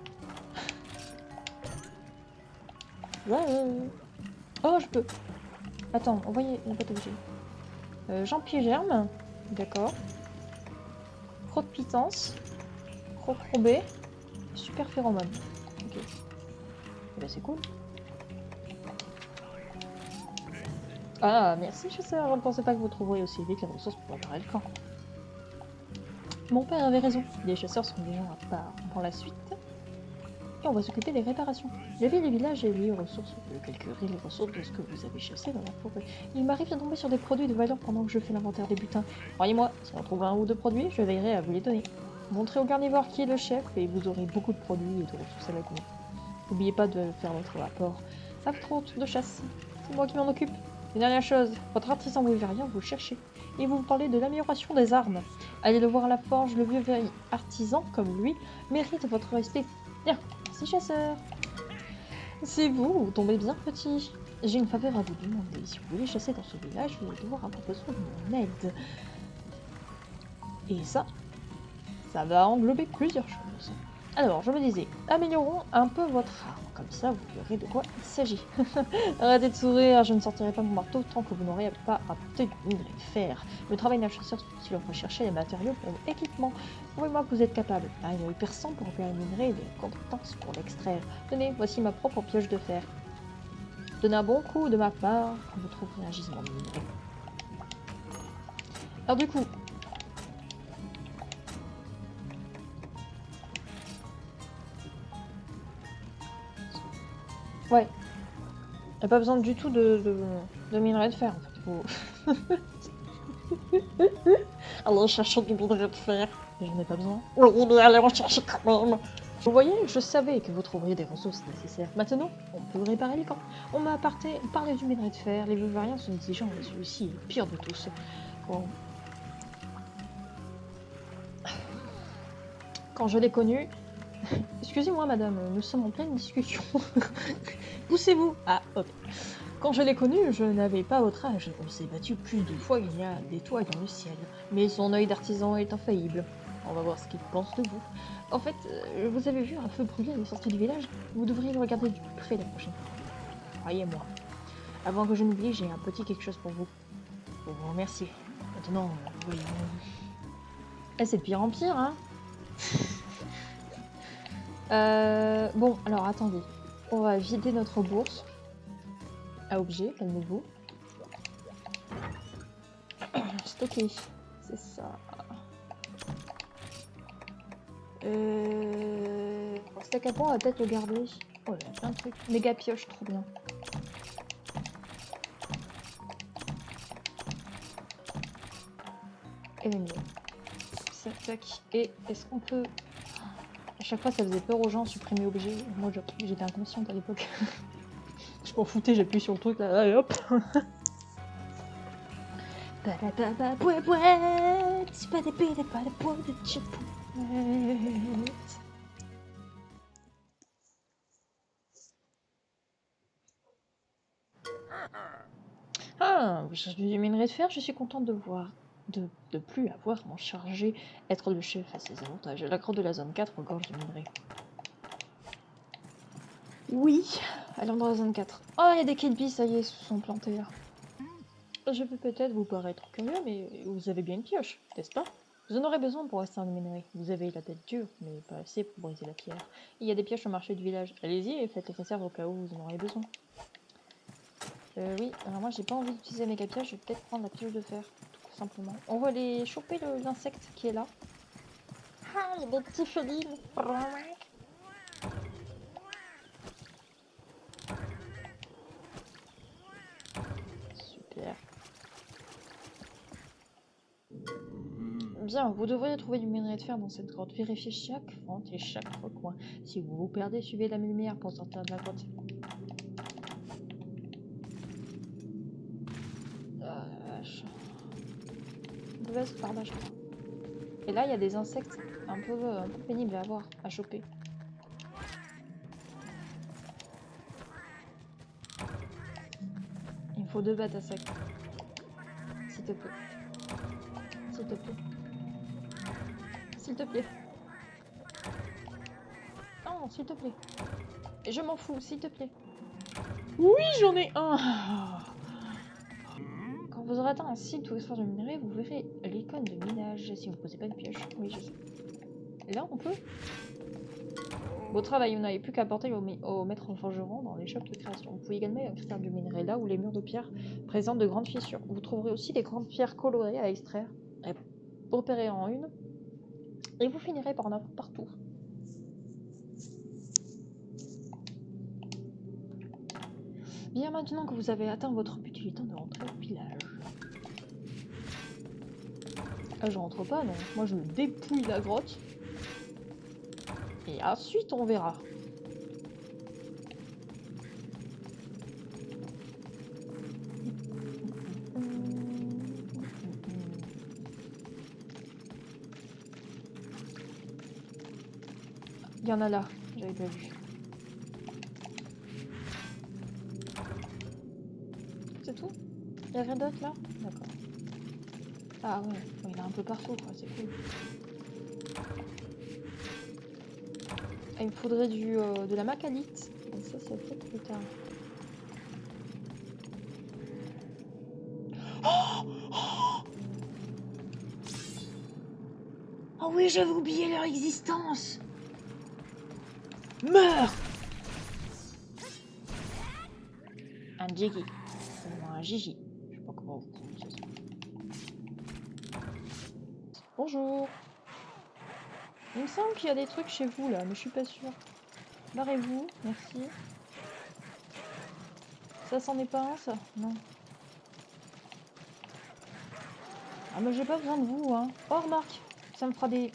Ouais. Oh, je peux. Attends, envoyez. On n'a pas obligé. Jean-Pied Germe. D'accord. Croc de pitance. Croc robé. Super phéromone. Ok. Et bah c'est cool. Ah, merci chasseur. Je ne pensais pas que vous trouveriez aussi vite les ressources pour préparer le camp. Mon père avait raison. Les chasseurs sont des gens à part. Pour la suite. et on va s'occuper des réparations. La ville et village est liée aux ressources. Je calculerai les ressources de ce que vous avez chassé dans la forêt. Il m'arrive de tomber sur des produits de valeur pendant que je fais l'inventaire des butins. Croyez-moi, si on trouve un ou deux produits, je veillerai à vous les donner. Montrez au carnivore qui est le chef et vous aurez beaucoup de produits et de ressources à la con. N'oubliez pas de faire votre rapport à votre hôte de chasse. C'est moi qui m'en occupe. Une dernière chose, votre artisan wyvérien vous cherchez et vous parlez de l'amélioration des armes. Allez le voir à la forge, le vieux artisan, comme lui, mérite votre respect. Bien, merci chasseur. C'est vous tombez bien petit. J'ai une faveur à vous demander. Si vous voulez chasser dans ce village, vous allez devoir avoir besoin de mon aide. Et ça va englober plusieurs choses. Alors, je me disais, améliorons un peu votre arme, comme ça vous verrez de quoi il s'agit. Arrêtez de sourire, je ne sortirai pas mon marteau tant que vous n'aurez pas apporté du minerai de fer. Le travail d'un chasseur, c'est de rechercher les matériaux pour l'équipement. Prouvez-moi que vous êtes capable. Un œil perçant pour repérer le minerai et des compétences pour l'extraire. Tenez, voici ma propre pioche de fer. Donnez un bon coup de ma part quand vous trouverez un gisement de minerai. Alors du coup, ouais. Il n'y a pas besoin du tout de minerai de fer en fait. Allez chercher du minerai de fer. J'en ai pas besoin. Oui, mais allez en chercher quand même. Vous voyez, je savais que vous trouveriez des ressources nécessaires. Maintenant, on peut réparer les camps. On m'a parlé du minerai de fer. Les Wyvériens sont exigeants, mais celui-ci est le pire de tous. Bon. Quand je l'ai connu... Excusez-moi madame, nous sommes en pleine discussion. Poussez-vous. Ah, hop. Quand je l'ai connu, je n'avais pas votre âge. On s'est battu plus de fois qu'il y a des toits dans le ciel. Mais son œil d'artisan est infaillible. On va voir ce qu'il pense de vous. En fait, vous avez vu un feu brûler à la sortie du village? Vous devriez le regarder du plus près la prochaine fois. Croyez-moi. Avant que je n'oublie, j'ai un petit quelque chose pour vous. Pour vous remercier. Maintenant, voyons... Eh, c'est de pire en pire, hein. Bon, alors attendez. On va vider notre bourse. À objet, calmez-vous. Stocker. C'est ça. Stack à points, on va peut-être le garder. Oh, il y a plein de trucs. Méga pioche, trop bien. Et les mieux. Ça, tac. Et est-ce qu'on peut... À chaque fois, ça faisait peur aux gens, supprimer objet. Moi, j'étais inconsciente à l'époque. Je m'en foutais, j'appuie sur le truc, là, et hop. Ah, vous cherchez du minerai de fer, je suis contente de voir. De plus avoir à m'en charger. Être le chef a ses avantages. La grotte de la zone 4 regorge de minerai. Oui, allons dans la zone 4. Oh, il y a des Kelpie, ça y est, ils se sont plantés là. Je peux peut-être vous paraître curieux, mais vous avez bien une pioche, n'est-ce pas? Vous en aurez besoin pour extraire le minerai. Vous avez la tête dure, mais pas assez pour briser la pierre. Il y a des pioches au marché du village. Allez-y et faites les réserves au cas où vous en aurez besoin. Oui, alors moi j'ai pas envie d'utiliser la méga pioche, je vais peut-être prendre la pioche de fer, tout simplement. On va aller choper l'insecte qui est là. Ah, il y a des petits félines. Super. Bien, vous devriez trouver du minerai de fer dans cette grotte. Vérifiez chaque fente et chaque recoin. Si vous vous perdez, suivez la lumière pour sortir de la grotte. Vache. On devait être par là, je crois. Et là, il y a des insectes un peu pénibles à avoir, à choper. Il me faut 2 battes à sac. S'il te plaît. S'il te plaît. S'il te plaît. Non, s'il te plaît. Et je m'en fous, s'il te plaît. Oui, j'en ai un. Quand vous aurez atteint un site où extraire du minerai, vous verrez l'icône de minage si vous ne posez pas une pioche. Oui, je sais. Et là, on peut. Beau travail, vous n'avez plus qu'à apporter au maître forgeron dans les shops de création. Vous pouvez également extraire du minerai là où les murs de pierre présentent de grandes fissures. Vous trouverez aussi des grandes pierres colorées à extraire, et repérer en une, et vous finirez par en avoir partout. Bien, maintenant que vous avez atteint votre but, il est temps de rentrer au village. Ah, je rentre pas, non. Moi, je dépouille la grotte. Et ensuite, on verra. Il y en a là, j'avais pas vu. C'est tout? Il y a rien d'autre là? D'accord. Ah ouais, il y en a un peu partout, quoi, c'est cool. Ah, il me faudrait de la macalite. Donc ça peut-être plus tard. Oh oui, j'avais oublié leur existence! Meurs! Un Jiggy. Ou un Gigi. Je sais pas comment vous prononcez ça. Bonjour. Il me semble qu'il y a des trucs chez vous là, mais je suis pas sûre. Barrez-vous, merci. Ça c'en est pas un, ça? Non. Ah mais j'ai pas besoin de vous, hein. Oh remarque, ça me fera des...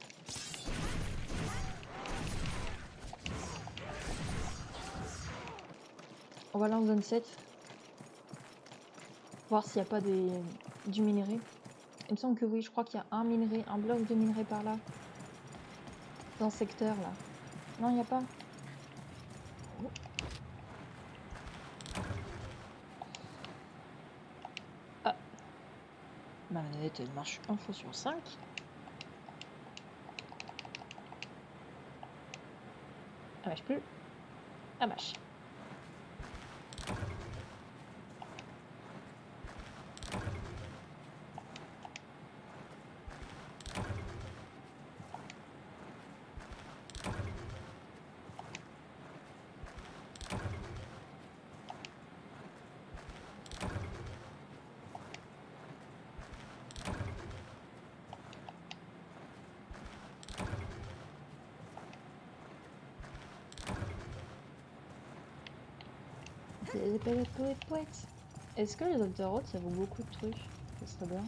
On va aller en zone 7. Voir s'il n'y a pas du minerai. Il me semble que oui, je crois qu'il y a un minerai, un bloc de minerai par là. Dans ce secteur là. Non, il n'y a pas. Oh. Ah. Ma manette, elle marche 1 fois sur 5. Elle marche plus. Elle marche. Les poètes. Est-ce que les octorotes ça vaut beaucoup de trucs? Ça serait bien.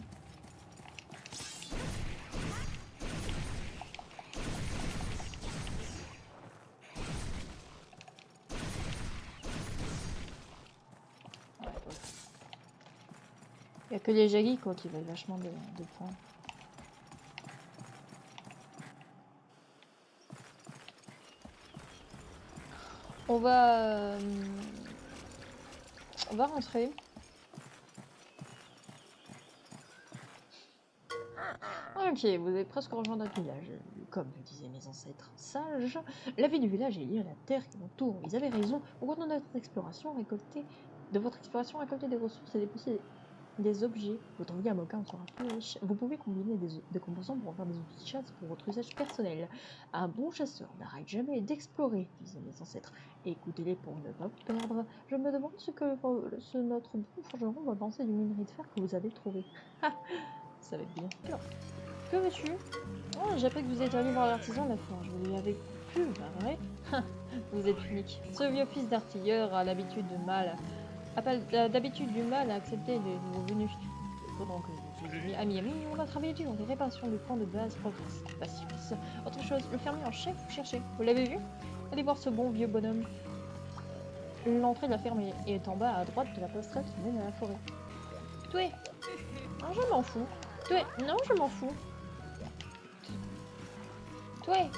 Ouais, ouais. Il n'y a que les Jaggi quoi qui valent vachement de points. On va rentrer. Ok, vous avez presque rejoint notre village. Comme le disaient mes ancêtres sages, la vie du village est liée à la terre qui l'entoure. Ils avaient raison. Au cours de votre exploration, récolter des ressources et déposer des objets. Votre vie à Moka en sera plus riche. Vous pouvez combiner des composants pour en faire des outils de chasse pour votre usage personnel. Un bon chasseur n'arrête jamais d'explorer, disaient mes ancêtres. Écoutez-les pour ne pas vous perdre. Je me demande ce notre bon forgeron va penser du minerai de fer que vous avez trouvé. Ça va être bien sûr. Que veux-tu? Oh, j'ai appris que vous êtes allé voir l'artisan de la forge. Vous lui avez plu, pas vrai? Vous êtes unique. Ce vieux fils d'artilleur a l'habitude du mal à accepter les nouveaux venus. Pendant que je vous ai mis ami, on a travaillé dur. Les réparations du camp de base progressent. Patience. Autre chose, le fermier en chef, vous cherchez. Vous l'avez vu? Allez voir ce bon vieux bonhomme. L'entrée de la ferme est en bas à droite de la passerelle qui mène à la forêt. Toué! Non, je m'en fous. Toué! Non, je m'en fous. Toué!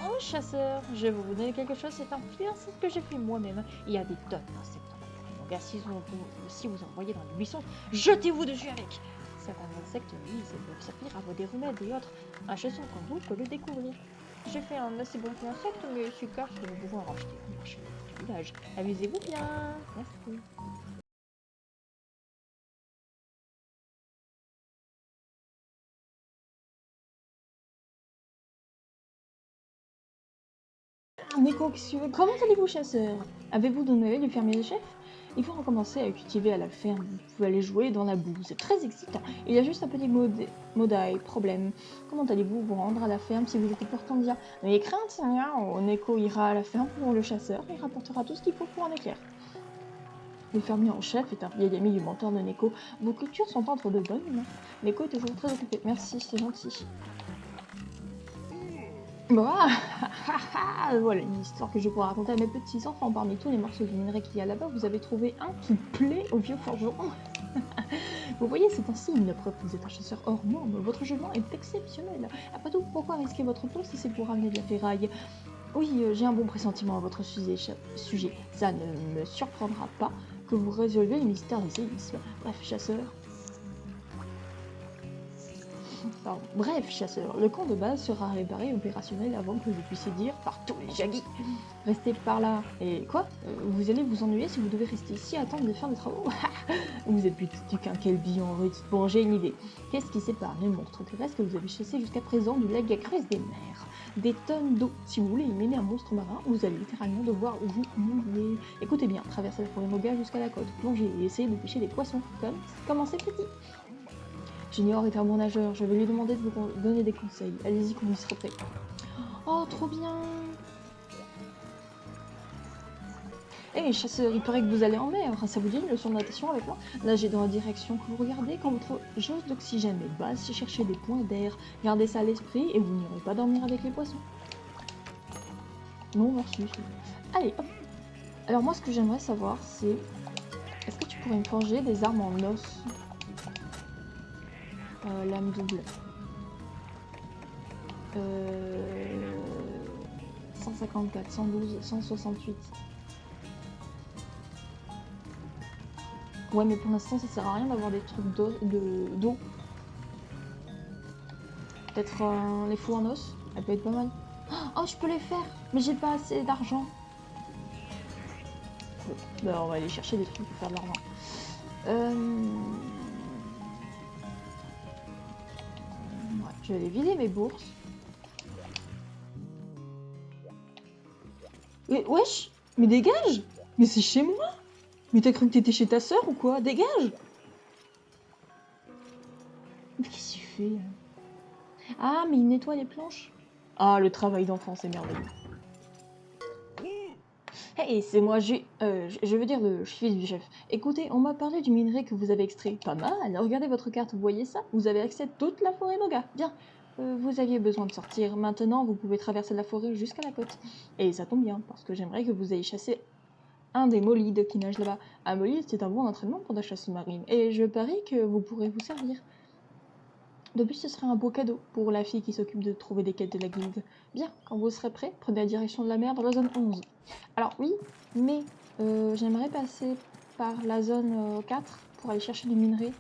Oh, chasseur, je vais vous donner quelque chose, c'est un filet d'insectes que j'ai fait moi-même. Il y a des tonnes d'insectes dans la forêt. Donc, si vous en voyez dans les buissons, jetez-vous dessus avec. Certains insectes lisent et peuvent servir à vos des remèdes et autres. Un chasseur comme vous peut le découvrir. J'ai fait un assez bon insecte, mais c'est car que nous pouvons en racheter au marché du village. Amusez-vous bien. Merci. Nico, comment allez-vous, chasseur? Avez-vous donné du fermier de chef? Il faut recommencer à cultiver à la ferme. Vous pouvez aller jouer dans la boue, c'est très excitant. Il y a juste un petit modaille, problème. Comment allez-vous vous rendre à la ferme si vous étiez pourtant bien? N'ayez crainte, rien. Neko ira à la ferme pour le chasseur et rapportera tout ce qu'il faut pour un éclair. Le fermier en chef est un vieil ami du mentor de Neko. Vos cultures sont entre de bonnes mains. Neko est toujours très occupé. Merci, c'est gentil. Bah, voilà une histoire que je pourrais raconter à mes petits enfants. Parmi tous les morceaux de minerai qu'il y a là-bas, vous avez trouvé un qui plaît au vieux forgeron. Vous voyez, c'est un signe, la preuve que vous êtes un chasseur hors norme. Votre jugement est exceptionnel. Après tout, pourquoi risquer votre peau si c'est pour ramener de la ferraille? Oui, j'ai un bon pressentiment à votre sujet. Ça ne me surprendra pas que vous résolviez le mystère des séismes. Bref, chasseur. Pardon. Bref, chasseur, le camp de base sera réparé et opérationnel avant que vous puissiez dire par tous les jaguis. Restez par là. Et quoi? Vous allez vous ennuyer si vous devez rester ici à attendre de faire des travaux? Vous êtes plus têtu qu'un kelbi en russe. Bon, j'ai une idée. Qu'est-ce qui sépare les monstres terrestres que vous avez chassés jusqu'à présent du lac Gacrus des mers? Des tonnes d'eau. Si vous voulez éliminer un monstre marin, vous allez littéralement devoir vous mouiller. Écoutez bien, traversez la forêt Moga jusqu'à la côte, plongez et essayez de pêcher des poissons. Commencez petit. Junior est un bon nageur, je vais lui demander de vous donner des conseils. Allez-y quand vous serez prêt. Oh, trop bien! Eh, chasseur, il paraît que vous allez en mer. Ça vous dit une leçon de natation avec moi? Nagez dans la direction que vous regardez. Quand votre jauge d'oxygène est basse, cherchez des points d'air. Gardez ça à l'esprit et vous n'irez pas dormir avec les poissons. Non, merci. Allez, hop. Alors moi, ce que j'aimerais savoir, c'est... Est-ce que tu pourrais me forger des armes en os? Lame double. 154, 112, 168. Ouais, mais pour l'instant, ça sert à rien d'avoir des trucs d'eau. Peut-être les fous en os, elle peut être pas mal. Oh, je peux les faire, mais j'ai pas assez d'argent. Bon, bah, on va aller chercher des trucs pour faire de l'argent. Ouais, je vais aller vider mes bourses. Mais wesh, mais dégage! Mais c'est chez moi! Mais t'as cru que t'étais chez ta sœur ou quoi? Dégage! Mais qu'est-ce que tu fais? Ah, mais il nettoie les planches. Ah, le travail d'enfant, c'est merveilleux. Hey, c'est moi, je veux dire le fils du chef. Écoutez, on m'a parlé du minerai que vous avez extrait. Pas mal, regardez votre carte, vous voyez ça? Vous avez accès à toute la forêt Moga. Bien, vous aviez besoin de sortir. Maintenant, vous pouvez traverser la forêt jusqu'à la côte. Et ça tombe bien, parce que j'aimerais que vous ayez chassé un des molides qui nage là-bas. Un molide, c'est un bon entraînement pour la chasse sous-marine. Et je parie que vous pourrez vous servir. De plus, ce serait un beau cadeau pour la fille qui s'occupe de trouver des quêtes de la guilde. Bien, quand vous serez prêt, prenez la direction de la mer dans la zone 11. Alors oui, mais j'aimerais passer par la zone 4 pour aller chercher du minerai.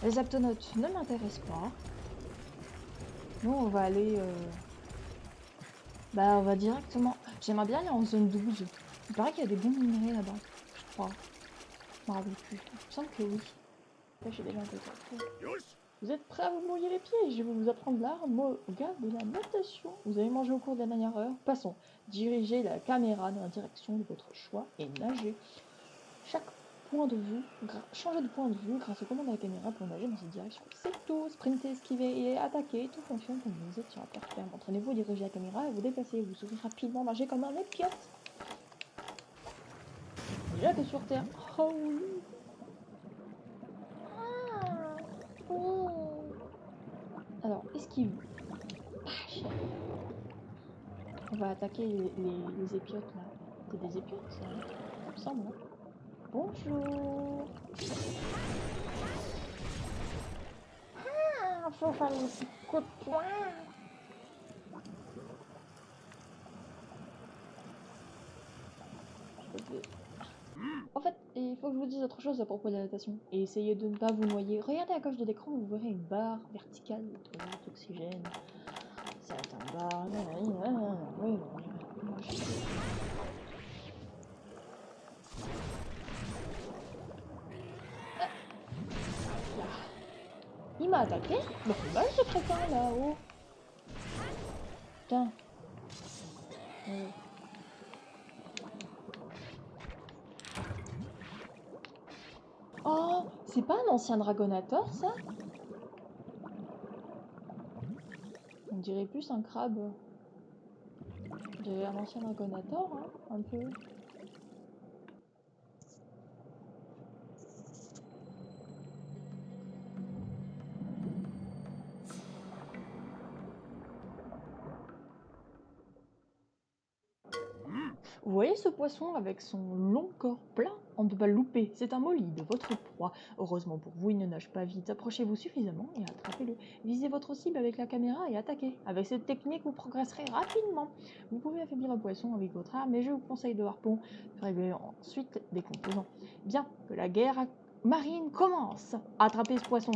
Les aptonautes ne m'intéressent pas. Nous, on va aller... Bah, on va directement... J'aimerais bien aller en zone 12. Il paraît qu'il y a des bons minerais là-bas, je crois. Je me rappelle plus. Il me semble que oui. Là, j'ai déjà un peu de... Vous êtes prêts à vous mouiller les pieds? Je vais vous apprendre l'art Moga de la natation. Vous avez mangé au cours de la dernière heure. Passons. Dirigez la caméra dans la direction de votre choix et nagez. Chaque point de vue, changez de point de vue grâce au commande de la caméra pour nager dans cette direction. C'est tout. Sprintez, esquiver et attaquer. Tout fonctionne comme vous êtes sur la terre ferme. Entraînez-vous à diriger la caméra et vous déplacez. Vous saurez rapidement nager comme un épiote. Déjà que sur terre. Oh oui. Alors, esquive. On va attaquer les épiotes là. C'est des épiotes ça, il me semble. Bonjour. Ah, faut faire un petit coup de poing. En fait, il faut que je vous dise autre chose à propos de la natation. Et essayez de ne pas vous noyer. Regardez à gauche de l'écran, vous verrez une barre verticale d'oxygène. C'est un bar. Il m'a attaqué. Il fait mal ce crétin là-haut. Putain. Oh, c'est pas un ancien Dragonator ça? On dirait plus un crabe. On dirait un ancien Dragonator, hein, un peu. voyez ce poisson avec son long corps plat? On ne peut pas le louper, c'est un molide, votre proie. Heureusement pour vous, il ne nage pas vite. Approchez-vous suffisamment et attrapez-le. Visez votre cible avec la caméra et attaquez. Avec cette technique, vous progresserez rapidement. Vous pouvez affaiblir un poisson avec votre arme, mais je vous conseille de harpon. Réglez ensuite des composants. Bien, que la guerre marine commence. Attrapez ce poisson.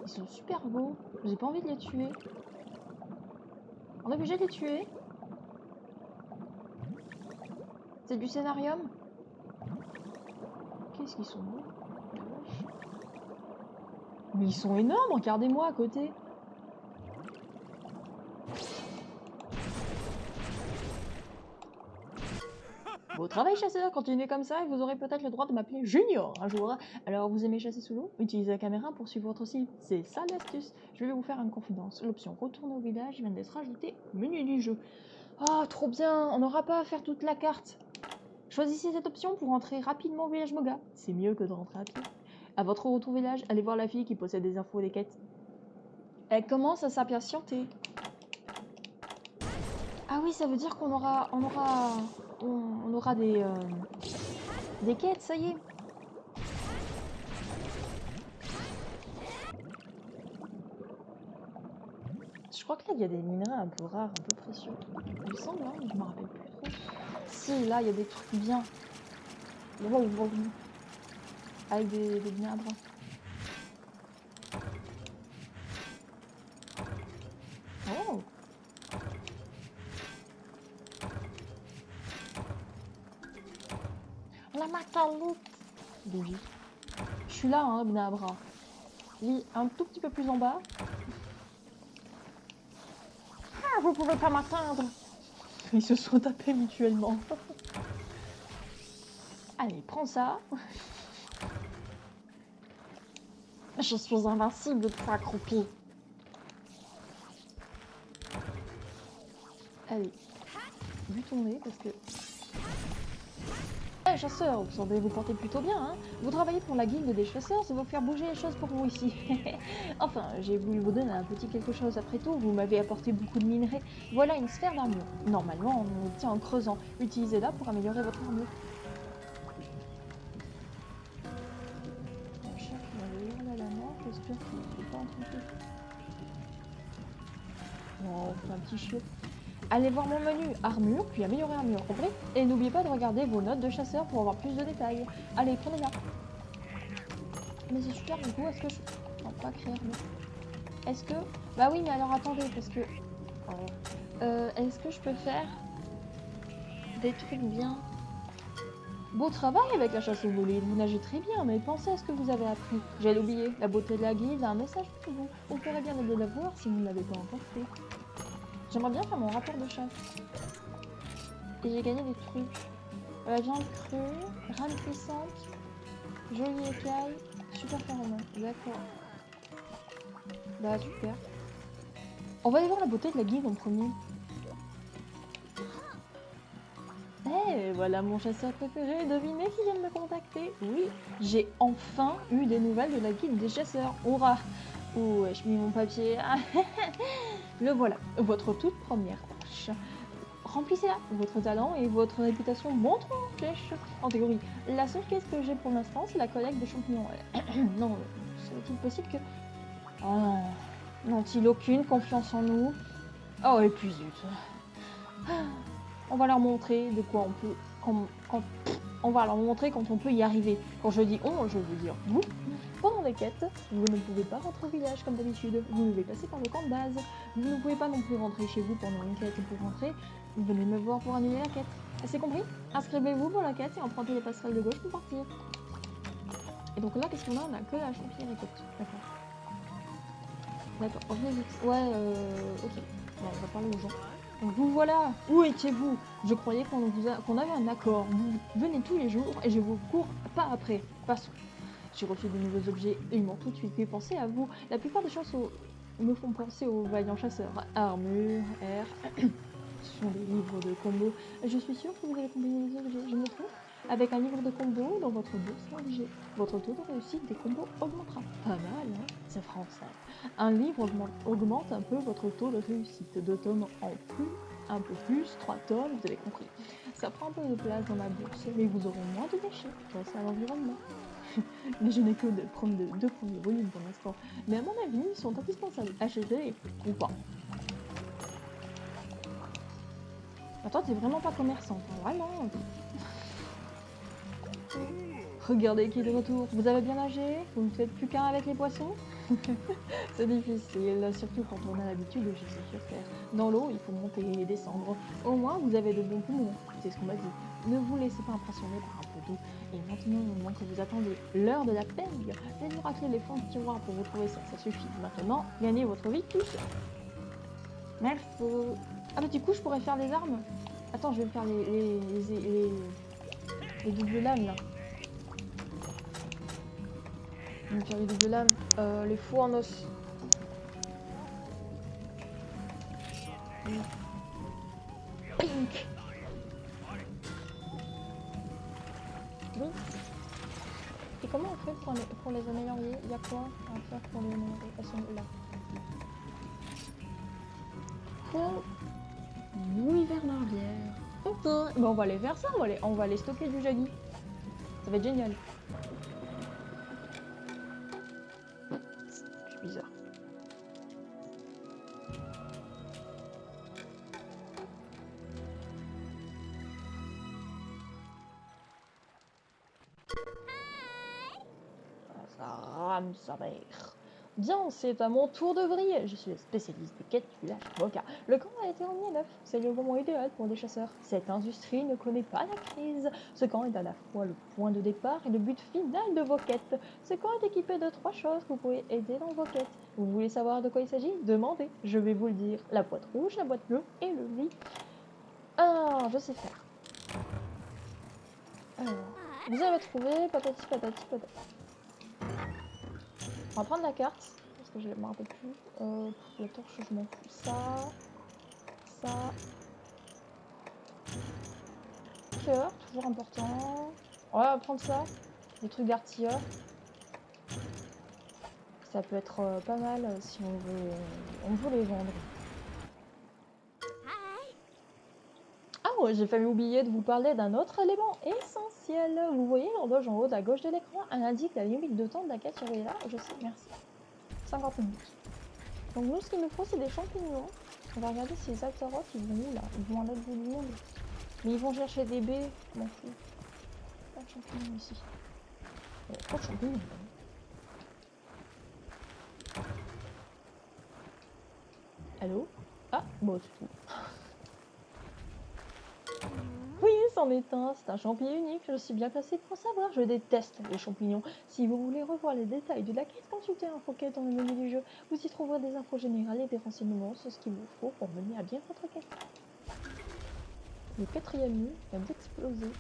Ils sont super beaux. J'ai pas envie de les tuer. On est obligé de les tuer? C'est du scénarium? Qu'est-ce qu'ils sont beaux? Mais ils sont énormes, regardez-moi à côté. Beau travail chasseur, continuez comme ça et vous aurez peut-être le droit de m'appeler Junior un jour. Alors vous aimez chasser sous l'eau? Utilisez la caméra pour suivre votre cible. C'est ça l'astuce. Je vais vous faire une confidence. L'option retourner au village vient d'être ajoutée au menu du jeu. Oh, trop bien, on n'aura pas à faire toute la carte. Choisissez cette option pour rentrer rapidement au village Moga. C'est mieux que de rentrer à pied. À votre retour au village, allez voir la fille qui possède des infos et des quêtes. Elle commence à s'impatienter. Ah oui, ça veut dire qu'on aura, on aura des quêtes, ça y est. Je crois que là, il y a des minerais un peu rares, un peu précieux. Il me semble, hein, je me rappelle plus trop. Si, là, il y a des trucs bien. Wow, wow. Avec des biens à bras. Oh! La mataloute! Bougie. Je suis là, hein, bien à bras. Lis un tout petit peu plus en bas. Ah, vous pouvez pas m'atteindre! Ils se sont tapés mutuellement. Allez, prends ça. Je suis invincible de fois accroupi. Allez, butons-les parce que... Eh, chasseurs, vous semblez vous porter plutôt bien, hein? Vous travaillez pour la guilde des chasseurs, ça va faire bouger les choses pour vous ici. Enfin, j'ai voulu vous donner un petit quelque chose après tout, vous m'avez apporté beaucoup de minerais. Voilà une sphère d'armure. Normalement, on l'obtient en creusant. Utilisez-la pour améliorer votre armure. Mon chef m'avait hurlé à la mort, j'espère qu'il ne faut pas en tromper. Non, on fait un petit chiot. Allez voir mon menu armure, puis améliorer armure, compris? Et n'oubliez pas de regarder vos notes de chasseur pour avoir plus de détails. Allez, prenez-la. Mais c'est super du coup, est-ce que je... Non, pas créer armure. Est-ce que... Bah oui, mais alors attendez, parce que... est-ce que je peux faire des trucs bien? Beau travail avec la chasse au bolide, vous nagez très bien, mais pensez à ce que vous avez appris. J'allais oublier, la beauté de la guilde a un message pour vous. On pourrait bien de la voir si vous ne l'avez pas encore fait. J'aimerais bien faire mon rapport de chasse. Et j'ai gagné des trucs. La viande crue, rame puissante, jolie écaille, super phéromone. D'accord. Bah super. On va aller voir la beauté de la guilde en premier. Eh, voilà mon chasseur préféré, devinez qui vient de me contacter? Oui, j'ai enfin eu des nouvelles de la guilde des chasseurs. Hurrah! Où ai-je mis mon papier? Le voilà, votre toute première tâche. Remplissez-la, votre talent et votre réputation montrent en flèche. En théorie, la seule quête que j'ai pour l'instant, c'est la collecte de champignons. Non, serait-il possible que... Oh, n'ont-ils aucune confiance en nous? Oh, et puis zut. On va leur montrer de quoi on peut... on va leur montrer quand on peut y arriver. Quand je dis on, je veux dire vous. Pendant les quêtes, vous ne pouvez pas rentrer au village comme d'habitude. Vous devez passer par le camp de base. Vous ne pouvez pas non plus rentrer chez vous pendant une quête. Pour rentrer, venez me voir pour annuler la quête. C'est compris? Inscrivez-vous pour la quête et empruntez les passerelles de gauche pour partir. Et donc là, qu'est-ce qu'on a? On a que la championne récolte. D'accord. D'accord, revenez vite. Ouais, ok. Bon, on va parler aux gens. Donc vous voilà. Où étiez-vous? Je croyais qu'on avait un accord. Vous venez tous les jours et je vous cours pas après. Passons. J'ai reçu de nouveaux objets et ils m'ont tout de suite fait penser à vous. La plupart des choses me font penser aux vaillants chasseurs. Armure, air, ce sont des livres de combos. Je suis sûre que vous allez combiner les objets, je me trompe? Avec un livre de combo dans votre bourse objet, votre taux de réussite des combos augmentera. Pas mal, hein? C'est français. Un livre augmente un peu votre taux de réussite. 2 tomes en plus un peu plus, 3 tonnes, vous avez compris. Ça prend un peu de place dans ma bourse, mais vous aurez moins de déchets grâce à l'environnement. Mais je n'ai que deux premiers volumes pour l'instant. Mais à mon avis, ils sont indispensables. Achetez ou pas. Attends, t'es vraiment pas commerçante, hein, vraiment. Regardez qui est de retour. Vous avez bien nagé? Vous ne faites plus qu'un avec les poissons? C'est difficile, surtout quand on a l'habitude de chasser sur terre. Dans l'eau, il faut monter et descendre. Au moins, vous avez de bons poumons. C'est ce qu'on m'a dit. Ne vous laissez pas impressionner par un peu d'eau. Et maintenant, au moment que vous attendez l'heure de la peigne, faites-nous racler les fonds de tiroir pour vous trouver ça. Ça suffit. Maintenant, gagnez votre vie tous. Merci. Ah bah du coup, je pourrais faire les armes. Attends, je vais me faire les doubles lames là. Je vais me faire les doubles lames. Les fous en os. Pink. Oui. Et comment on fait pour les améliorer? Il y a quoi à faire pour les améliorer? Elles sont là. Faut bouille vers l'arrière. Ok. Bon, on va aller faire ça. On va aller stocker du jaggi. Ça va être génial. C'est bizarre. Ça rame sa mère. Bien, c'est à mon tour de briller. Je suis le spécialiste des quêtes du village avocat. Le camp a été remis à neuf. C'est le moment idéal pour les chasseurs. Cette industrie ne connaît pas la crise. Ce camp est à la fois le point de départ et le but final de vos quêtes. Ce camp est équipé de 3 choses que vous pouvez aider dans vos quêtes. Vous voulez savoir de quoi il s'agit? Demandez. Je vais vous le dire. La boîte rouge, la boîte bleue et le lit. Ah, je sais faire. Alors, vous avez trouvé patati patati patati. On va prendre la carte, parce que je ne me rappelle plus. La torche, je m'en fous. Ça. Cœur, toujours important. On va prendre ça. Des trucs d'artilleur. Ça peut être pas mal si on veut les vendre. Ah ouais, j'ai failli oublier de vous parler d'un autre élément essentiel. Vous voyez l'horloge en haut à gauche de l'écran? Elle indique la limite de temps de la quête surveillée là. Je sais, merci. 50 minutes. Donc nous, ce qu'il nous faut, c'est des champignons. On va regarder si les Altaroth, ils vont où là? Ils vont à l'autre bout du monde. Mais ils vont chercher des baies, je m'en fous. Pas de champignons ici. Pas de champignons. Allô? Ah, bon, c'est tout. Oui, c'en est un. C'est un champignon unique. Je suis bien placée pour savoir. Je déteste les champignons. Si vous voulez revoir les détails de la quête, consultez InfoQuête dans le menu du jeu. Vous y trouverez des infos générales et des renseignements sur ce qu'il vous faut pour mener à bien votre quête. Le 4e mur vient d'exploser.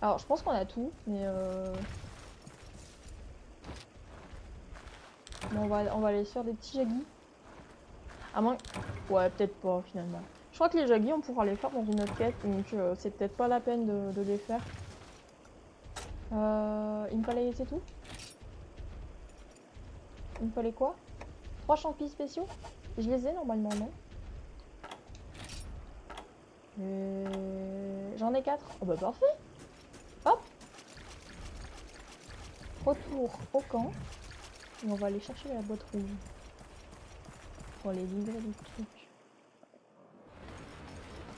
Alors, je pense qu'on a tout, mais bon, on va aller se faire des petits jaguis. À moins... Ouais, peut-être pas, finalement. Je crois que les jaguis, on pourra les faire dans une autre quête, donc c'est peut-être pas la peine de les faire. Il me fallait... c'est tout? Il me fallait quoi? 3 champis spéciaux? Je les ai normalement, non? J'en ai 4. Oh bah parfait! Hop! Retour au camp. Et on va aller chercher la boîte rouge. Pour aller livrer des trucs.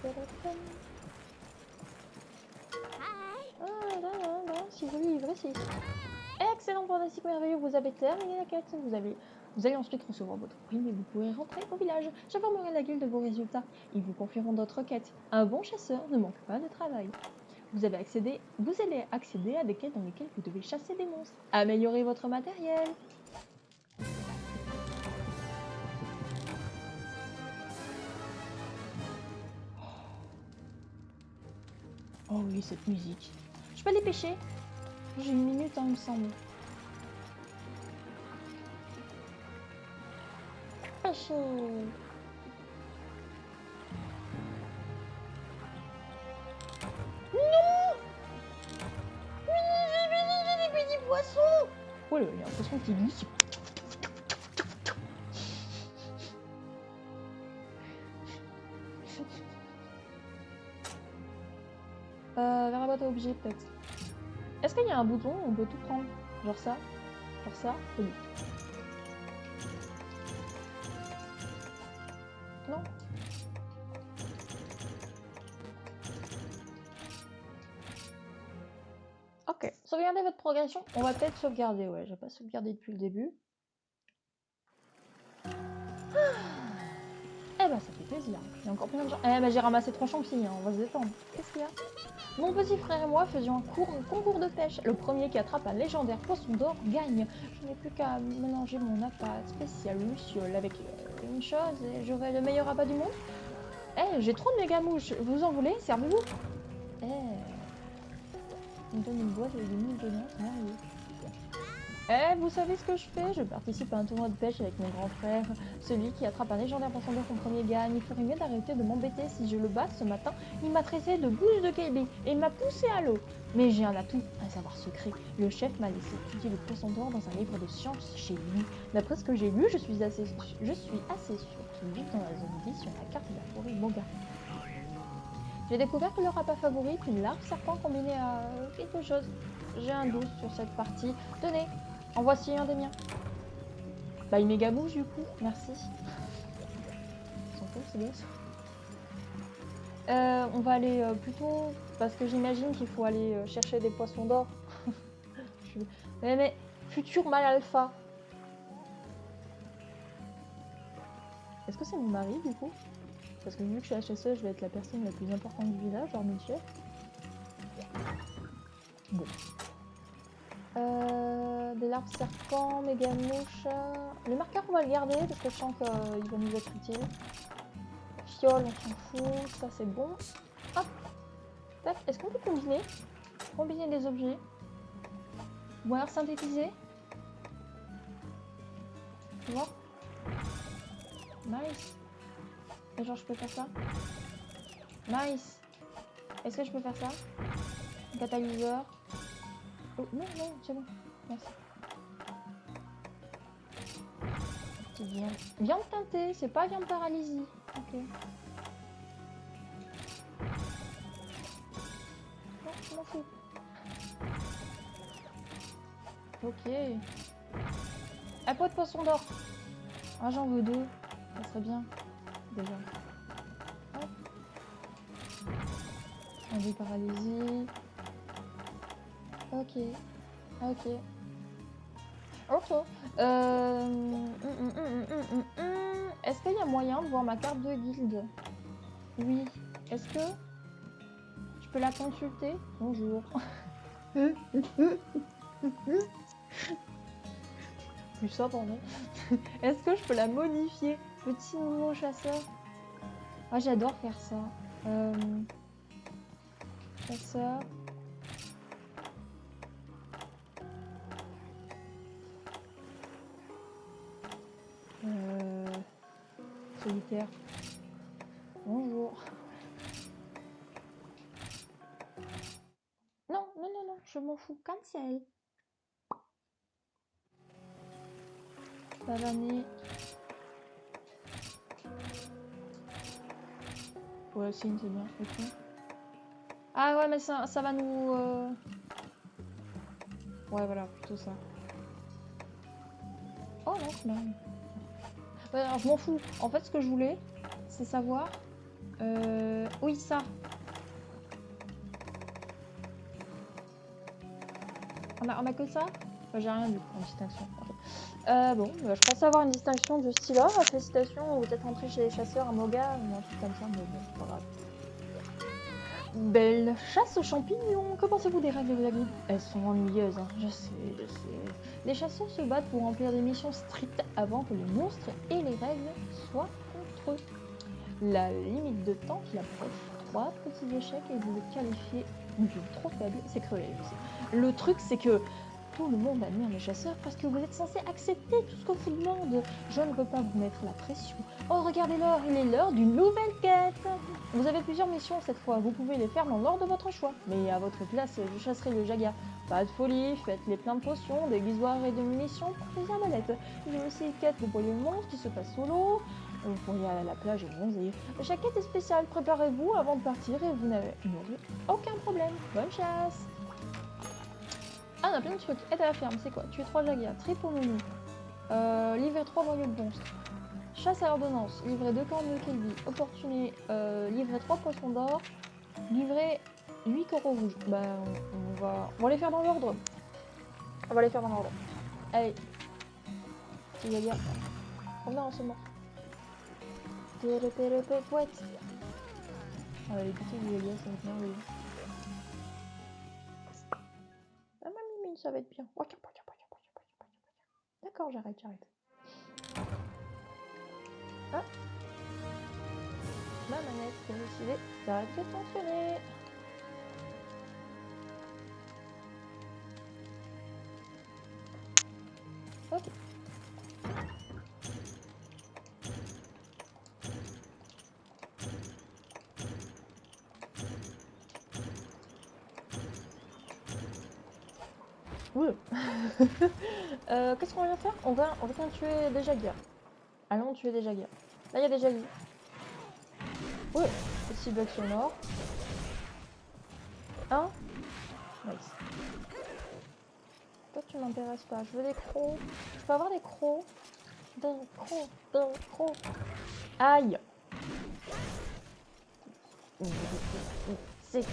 Ah là, si vous voulez livrer, c'est ici. Excellent, fantastique, merveilleux, vous avez terminé la quête. Vous allez ensuite recevoir votre prime et vous pourrez rentrer au village. J'informerai la guilde de vos résultats. Ils vous confieront d'autres quêtes. Un bon chasseur ne manque pas de travail. Vous allez accéder à des quêtes dans lesquelles vous devez chasser des monstres. Améliorer votre matériel. Oh oui, cette musique. Je peux aller pêcher? J'ai 1 minute, hein, il me semble. Pêcher. Non! J'ai des petits poissons! Oh là, il y a un poisson qui glisse. Vers la boîte à objets, peut-être. Est-ce qu'il y a un bouton où on peut tout prendre? Genre ça, oui. Non. Ok. Sauvegardez votre progression. On va peut-être sauvegarder, ouais. J'ai pas sauvegardé depuis le début. Eh ben, ça fait plaisir. Il y a encore plein de gens. Eh ben, j'ai ramassé 3 champignons, on va se détendre. Qu'est-ce qu'il y a? Mon petit frère et moi faisions un concours de pêche. Le premier qui attrape un légendaire poisson d'or gagne. Je n'ai plus qu'à mélanger mon appât spécial luciole avec une chose et j'aurai le meilleur appât du monde. Eh, j'ai trop de méga mouches. Vous en voulez? Servez-vous. Eh, on me donne une boîte avec des mouches dedans, c'est merveilleux. Eh, vous savez ce que je fais? Je participe à un tournoi de pêche avec mon grand frère. Celui qui attrape un légendaire poisson d'or en premier gagne. Il ferait mieux d'arrêter de m'embêter. Si je le bats ce matin, il m'a traité de bouche de Kelby et il m'a poussé à l'eau. Mais j'ai un atout, un savoir secret. Le chef m'a laissé étudier le poisson d'or dans un livre de science chez lui. D'après ce que j'ai lu, je suis assez sûre qu'il vit dans la zone 10 sur la carte de la forêt Moga. J'ai découvert que leur appât favori est une larve serpent combinée à quelque chose. J'ai un doute sur cette partie. Tenez, en voici un des miens. Bah, il méga bouge du coup, merci. Ils sont cool, ces gosses. On va aller plutôt, parce que j'imagine qu'il faut aller chercher des poissons d'or. mais futur mâle alpha. Est-ce que c'est mon mari du coup? Parce que vu que je suis la chasseuse, je vais être la personne la plus importante du village, hormis le chef. Bon. Des larves serpents, méga mouches. Le marqueur, on va le garder parce que je sens qu'il va nous être utile. Fiole, on s'en fout. Ça, c'est bon. Hop. Tac. Est-ce qu'on peut combiner des objets? Ou alors synthétiser? Tu vois? Nice. Et genre, je peux faire ça? Nice. Est-ce que je peux faire ça? Un catalyseur. Oh, non, c'est bon. Merci. Petite viande. Viande teintée, c'est pas viande paralysie. Ok. Non, je m'en fous. Ok. Un pot de poisson d'or. Ah, j'en veux 2. Ça serait bien. Déjà. Hop. Un paralysie. Ok. Ok. Est-ce qu'il y a moyen de voir ma carte de guilde? Oui. Est-ce que je peux la consulter? Bonjour. Plus ça, pardon. Est-ce que je peux la modifier? Petit nouveau chasseur. Ah, j'adore faire ça. Chasseur. Solitaire. Bonjour. Non, je m'en fous. Cancel. Savané. Ouais, signe, c'est bien. Okay. Ah ouais, mais ça va nous... Ouais, voilà, plutôt ça. Oh non, non. Ouais, alors, je m'en fous. En fait, ce que je voulais, c'est savoir... Oui, ça. On a que ça? J'ai rien vu en distinction. Okay. Bon, je pense avoir une distinction de ce style-là. Félicitations, vous êtes rentré chez les chasseurs à Moga ou un truc comme ça, mais bon, c'est pas grave. Belle chasse aux champignons. Que pensez-vous des règles de la guilde? Elles sont ennuyeuses, hein. Je sais. Les chasseurs se battent pour remplir des missions strictes avant que les monstres et les règles soient contre eux. La limite de temps qui approche, 3 petits échecs et vous le qualifiez de trop faible, c'est crevé aussi. Le truc, c'est que tout le monde admire les chasseurs parce que vous êtes censé accepter tout ce qu'on vous demande. Je ne veux pas vous mettre la pression. Oh, regardez l'heure, il est l'heure d'une nouvelle quête. Vous avez plusieurs missions cette fois, vous pouvez les faire dans l'ordre de votre choix. Mais à votre place, je chasserai le jaguar. Pas de folie, faites les pleins de potions, des guisoirs et de munitions pour les arbalètes. J'ai aussi une quête de boyer le monstre qui se passe sous l'eau. Vous pourriez aller à la plage et bronzer. Chaque quête est spéciale. Préparez-vous avant de partir et vous n'aurez aucun problème. Bonne chasse. Ah, on a plein de trucs. Aide à la ferme, c'est quoi? Tuer 3 jaguars, trip au menu. Livrer 3 banlieues de monstres. Chasse à l'ordonnance. Livrer 2 cornes de kelby. Opportuné. Livrer 3 poissons d'or. Livrer 8 coraux rouges. Bah, on va les faire dans l'ordre. On va les faire dans l'ordre. Allez. Petit jaguar. Revenez en ce moment. Poète. On va les goûter du jaguar, ça va être merveilleux. Ah, ma mimine, ça va être bien. D'accord, j'arrête. Ah. Ma manette qui a décidé d'arrêter de fonctionner. Ok. Ouais. Qu'est-ce qu'on vient faire? On va tuer des jaguars. Allons tuer des jaguars. Là, il y a des jaguars. Ouais. Petit bug sonore. Un. Nice. Toi, tu m'intéresses pas. Je veux des crocs. Je peux avoir des crocs? Des crocs. Aïe. C'est...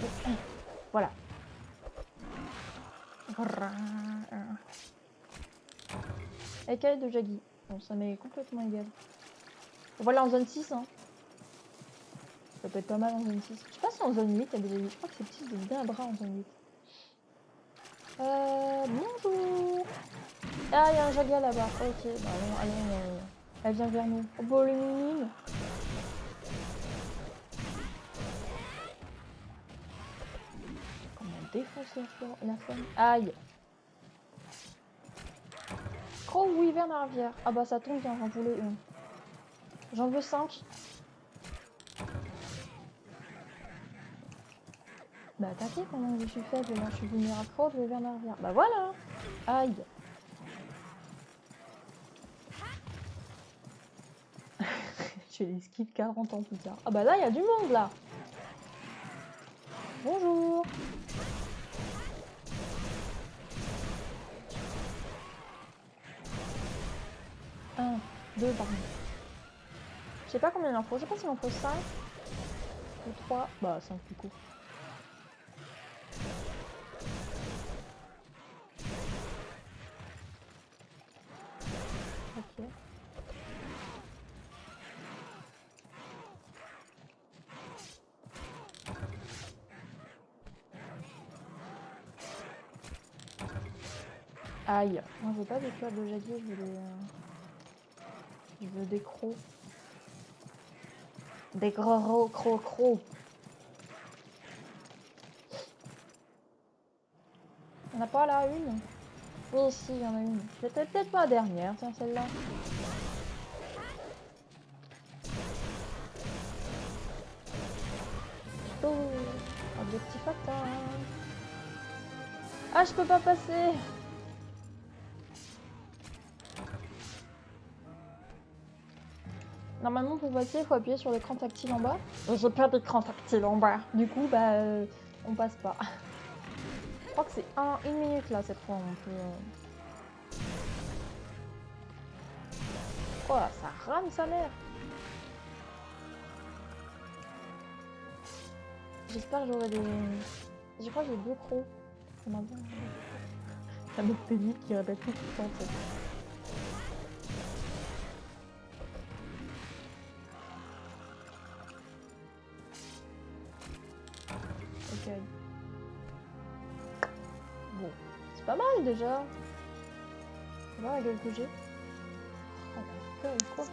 Voilà. Écaille de Jaggy. Bon, ça m'est complètement égal. Voilà en zone 6, hein. Ça peut être pas mal en zone 6. Je sais pas si en zone 8 il y a des Jaggy. Je crois que ces petits ils bien un bras en zone 8. Bonjour. Ah, il y a un Jaggy là-bas. Ok, bah non, allez. Elle vient vers nous. Oh, bon, les mimines. Comment on défonce la femme. Aïe. Croc ou hiverne à rivière. Ah bah ça tombe bien, j'en voulais une. J'en veux 5. Bah attaquez pendant que je suis faible, là je suis vulnérable. Croc ou hiverne à rivière. Bah voilà. Aïe. Je les skip 40 ans plus tard. Ah bah là il y a du monde là. Bonjour. Un, 2, pardon. Je sais pas combien il en faut. Je sais pas s'il en faut 5 ou 3. Bah 5 du coup. Ok. Aïe. Moi je veux pas des cœurs de jaguar, je veux des... Je veux des crocs. Des gros crocs. On a pas là une? Oui, si, il y en a une. C'était peut-être pas la dernière, tiens, celle-là. Oh, objectif atteint. Ah, je peux pas passer. Normalement, pour passer, il faut appuyer sur l'écran tactile en bas. J'ai pas d'écran tactile en bas. Du coup, bah, on passe pas. Je crois que c'est 1 minute là, cette fois. On peut... Oh là, ça rame sa mère. J'espère que j'aurai des... Je crois que j'ai 2 crocs. Ça m'a bien... Un autre pénible qui répète tout le temps, en fait. Ok. Bon, c'est pas mal déjà. Tu vois la gueule que j'ai. Oh la gueule, quoi.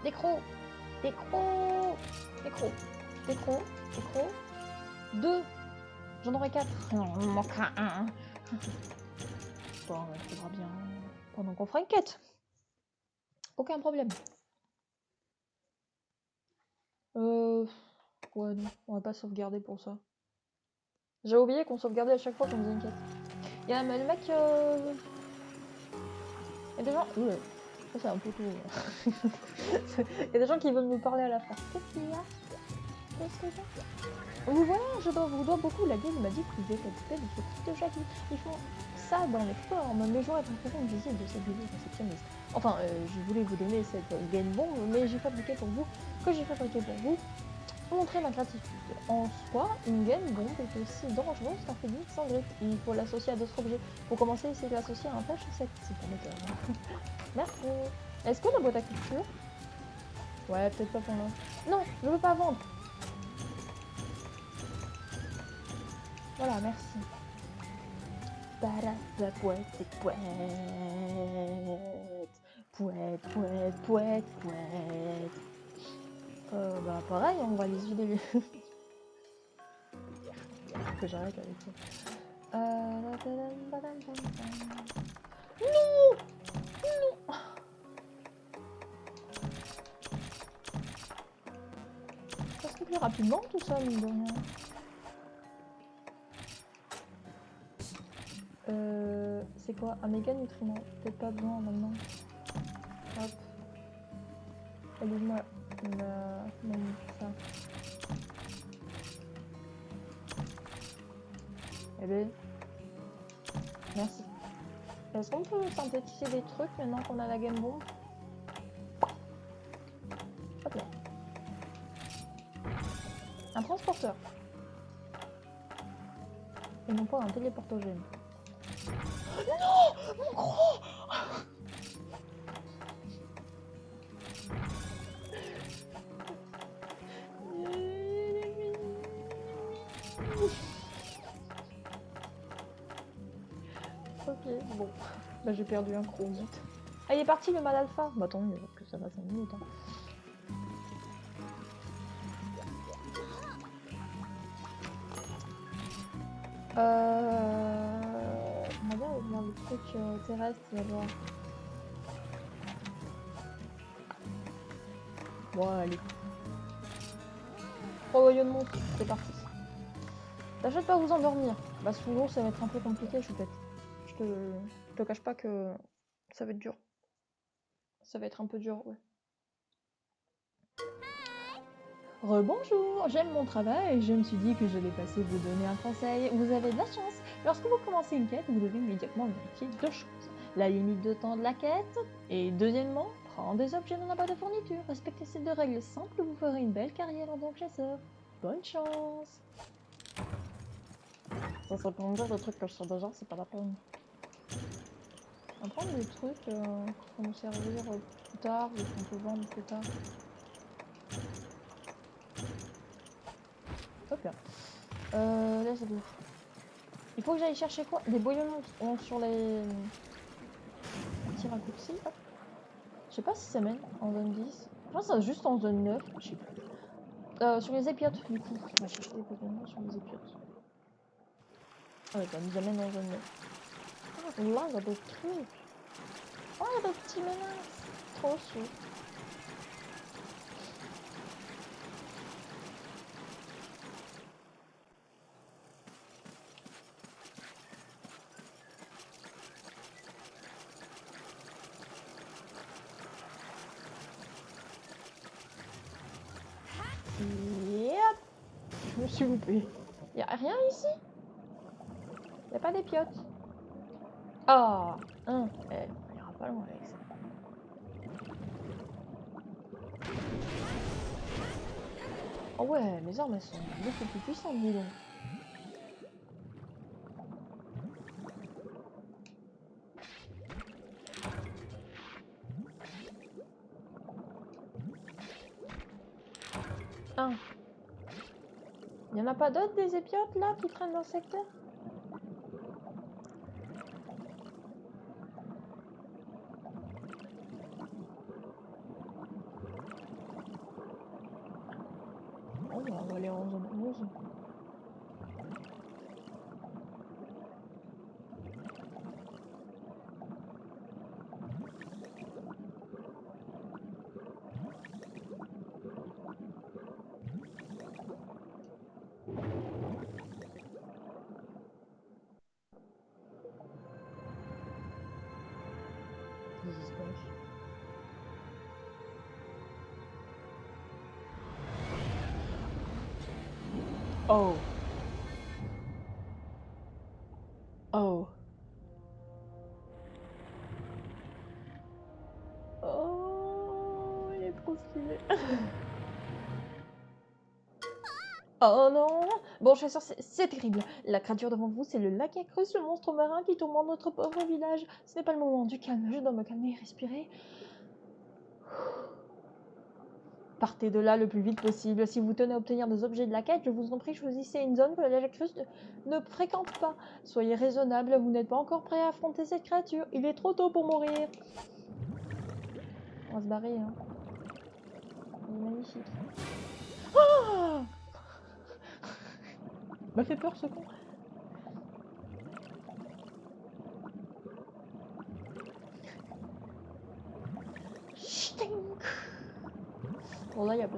Des crocs. Des crocs. Des crocs. Des crocs. Des crocs. 2. J'en aurai 4. Non, il me manque un. Bon, on trouvera bien pendant qu'on fera une quête. Aucun problème. Ouais, non, on va pas sauvegarder pour ça. J'ai oublié qu'on sauvegardait à chaque fois qu'on faisait une quête. Il y a le mec. Il y a des gens. Ouais, ça c'est un peu tout. Il y a des gens qui veulent me parler à la fin. Qu'est-ce qu'il y a? Qu'est-ce que c'est? Vous voilà, je vous dois beaucoup. La gueule m'a dit que vous êtes occupé de ce type de jacques. Ils font ça dans les formes. Mais j'aurais préféré une visite de cette vidéo réceptionniste. Enfin, je voulais vous donner cette game bomb, mais j'ai fabriqué pour vous. Que j'ai fabriqué pour vous. Pour montrer ma gratitude. En soi, une game bomb est aussi dangereuse qu'un phénix sans griffe. Il faut l'associer à d'autres objets. Pour commencer, essayez de l'associer à un pêche sec. C'est pas moteur. Merci. Est-ce que la boîte à culture? Ouais, peut-être pas pour moi. Non, je veux pas vendre. Voilà, merci. La poète, c'est poète. Poète, poète, poète, poète. Bah pareil, on va les vider. Que j'arrête avec ça. Non! Non! Ça se fait plus rapidement tout ça, mine de rien. C'est quoi? Un méga nutriment. Peut-être pas besoin maintenant. Hop. Allume-moi ça. Eh ben. Merci. Est-ce qu'on peut synthétiser des trucs maintenant qu'on a la game bomb? Hop là. Un transporteur. Et non pas un téléportogène. Non! Mon gros! Ok, bon. Bah j'ai perdu un gros vite. Ah, il est parti le mal alpha. Bah tant mieux, que ça va 5 minutes. Hein. On va bien voir le truc terrestre d'abord. Bon, allez. 3 royaumes de monstres, c'est parti. T'achètes pas à vous endormir. Bah sous l'eau, ça va être un peu compliqué, choupette. Je te cache pas que ça va être dur. Ça va être un peu dur, ouais. Rebonjour, j'aime mon travail et je me suis dit que j'allais passer vous donner un conseil. Vous avez de la chance. Lorsque vous commencez une quête, vous devez immédiatement vérifier 2 choses. La limite de temps de la quête et deuxièmement, prendre des objets dans la boîte de fourniture. Respectez ces 2 règles simples, vous ferez une belle carrière en tant que chasseur. Bonne chance. Ça serait pour me dire des trucs que je sais déjà, c'est pas la peine. On va prendre des trucs qui vont nous servir plus tard ou qu'on peut vendre plus tard. Hop là. Là c'est tout. Il faut que j'aille chercher quoi? Des bouillons sur les petits raccourcis. Hop. Je sais pas si ça mène en zone 10. Je pense que c'est juste en zone 9. Je sais plus. Sur les épiotes du coup. On va chercher des bouillons sur les épiotes. Ah ouais, ça nous amène en zone 9. Ah, là il y a des trucs. Oh, il y a des petits menaces. Trop chou. Yep. Je me suis loupée. Y'a rien ici? Y'a pas d'épiotes? Ah, hein. Eh, on ira pas loin avec ça. Oh ouais, mes armes elles sont beaucoup plus puissantes, dis donc. Ah. Il y en a pas d'autres des épiotes là qui traînent dans le secteur? aller en zone 11. Qu'est-ce qui se passe? Oh. Oh. Oh, il est trop stylé. Oh non! Bon, chasseur, c'est terrible. La créature devant vous, c'est le Lakiakrus, le monstre marin qui tourmente notre pauvre village. Ce n'est pas le moment du calme, je dois me calmer et respirer. Partez de là le plus vite possible. Si vous tenez à obtenir des objets de la quête, je vous en prie, choisissez une zone que le Lakiakrus ne fréquente pas. Soyez raisonnable, vous n'êtes pas encore prêt à affronter cette créature. Il est trop tôt pour mourir. On va se barrer, hein. Il est magnifique. Ah! M'a fait peur ce con. Bon là il y a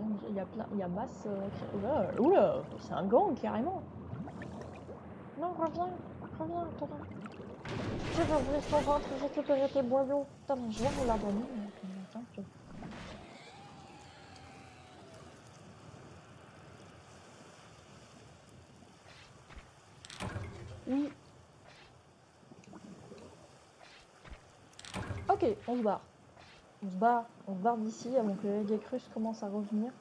il y a masse. Oula, c'est un gang carrément. Non, reviens, toi. Je veux ouvrir ton ventre et récupérer tes boyaux. Putain, mais je vais vous l'abonner. Oui. Ok, on se barre. On se barre d'ici avant que le Lakiakrus commence à revenir.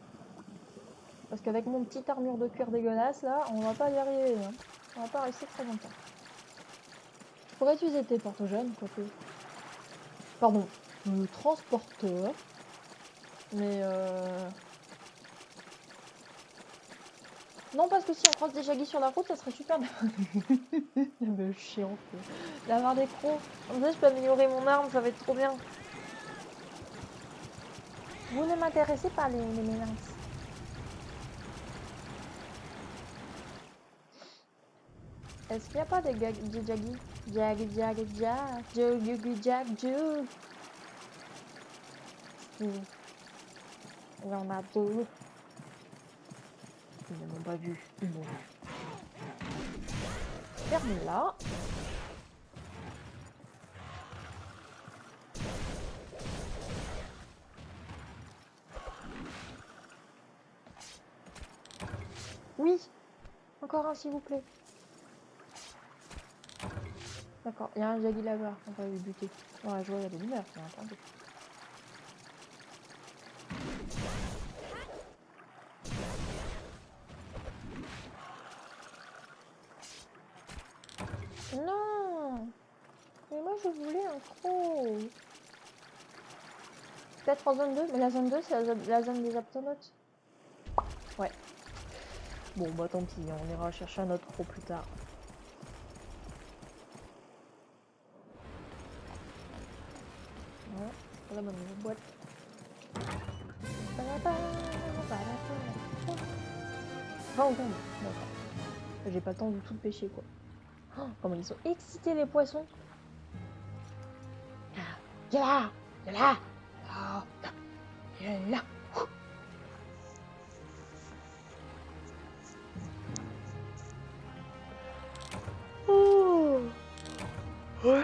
Parce qu'avec mon petite armure de cuir dégueulasse là, on va pas y arriver. Hein. On va pas rester très longtemps. Je pourrais utiliser tes porte-jeunes, quoique. Pardon, le transporteur. Mais non, parce que si on croise des jaguis sur la route, ça serait super. Le chiant. D'avoir des crocs. Comme ça, je peux améliorer mon arme, ça va être trop bien. Vous ne m'intéressez pas, les méninces. Est-ce qu'il n'y a pas des jaguis? Jag. Il y en a deux. Ils ne m'ont pas vu. Ils m'ont vu. Ferme là. Oui. Encore un, s'il vous plaît. D'accord, il y a un jagui là-bas. On va le buter. Ouais, je vois, il y a des lumières, bien entendu. Non. Mais moi, je voulais un croc. Peut-être en zone 2, mais la zone 2, c'est la zone des aptonautes. Ouais. Bon, bah tant pis, on ira chercher un autre croc plus tard. Ouais, c'est la bonne boîte. Ah, on tombe. D'accord. J'ai pas le temps du tout de pêcher, quoi. Oh, comment ils sont excités, les poissons. Viens là. Viens là. Oh, viens là. Oh. Ouais.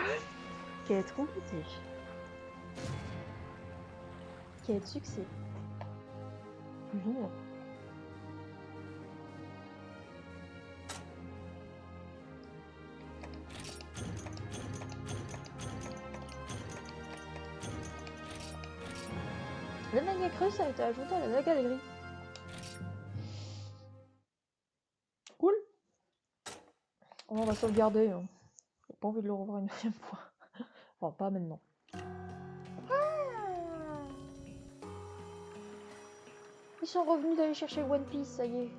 Quête complétée. Quête succès. Plus ou moins. Le Lakiakrus a été ajouté à la galerie. Cool. On va sauvegarder. Hein. J'ai pas envie de le revoir une deuxième fois. Enfin, pas maintenant. Ils sont revenus d'aller chercher One Piece, ça y est.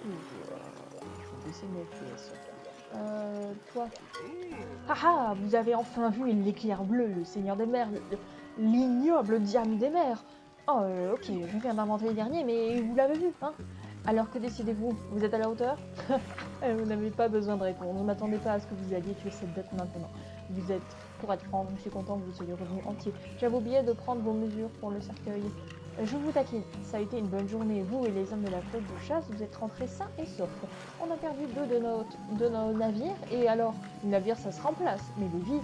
Je vais baisser mes FPS. Toi. Haha, vous avez enfin vu l'éclair bleu, le seigneur des mers, l'ignoble diable des mers. Oh, ok, je viens d'inventer le dernier, mais vous l'avez vu, hein? Alors que décidez-vous? Vous êtes à la hauteur? Vous n'avez pas besoin de répondre. Ne m'attendez pas à ce que vous alliez tuer cette bête maintenant. Vous êtes, pour être franc, je suis content que vous soyez revenu entier. J'avais oublié de prendre vos mesures pour le cercueil. Je vous taquine. Ça a été une bonne journée. Vous et les hommes de la flotte de chasse, vous êtes rentrés sains et saufs. On a perdu deux de nos navires, et alors, le navire, ça se remplace. Mais les vies...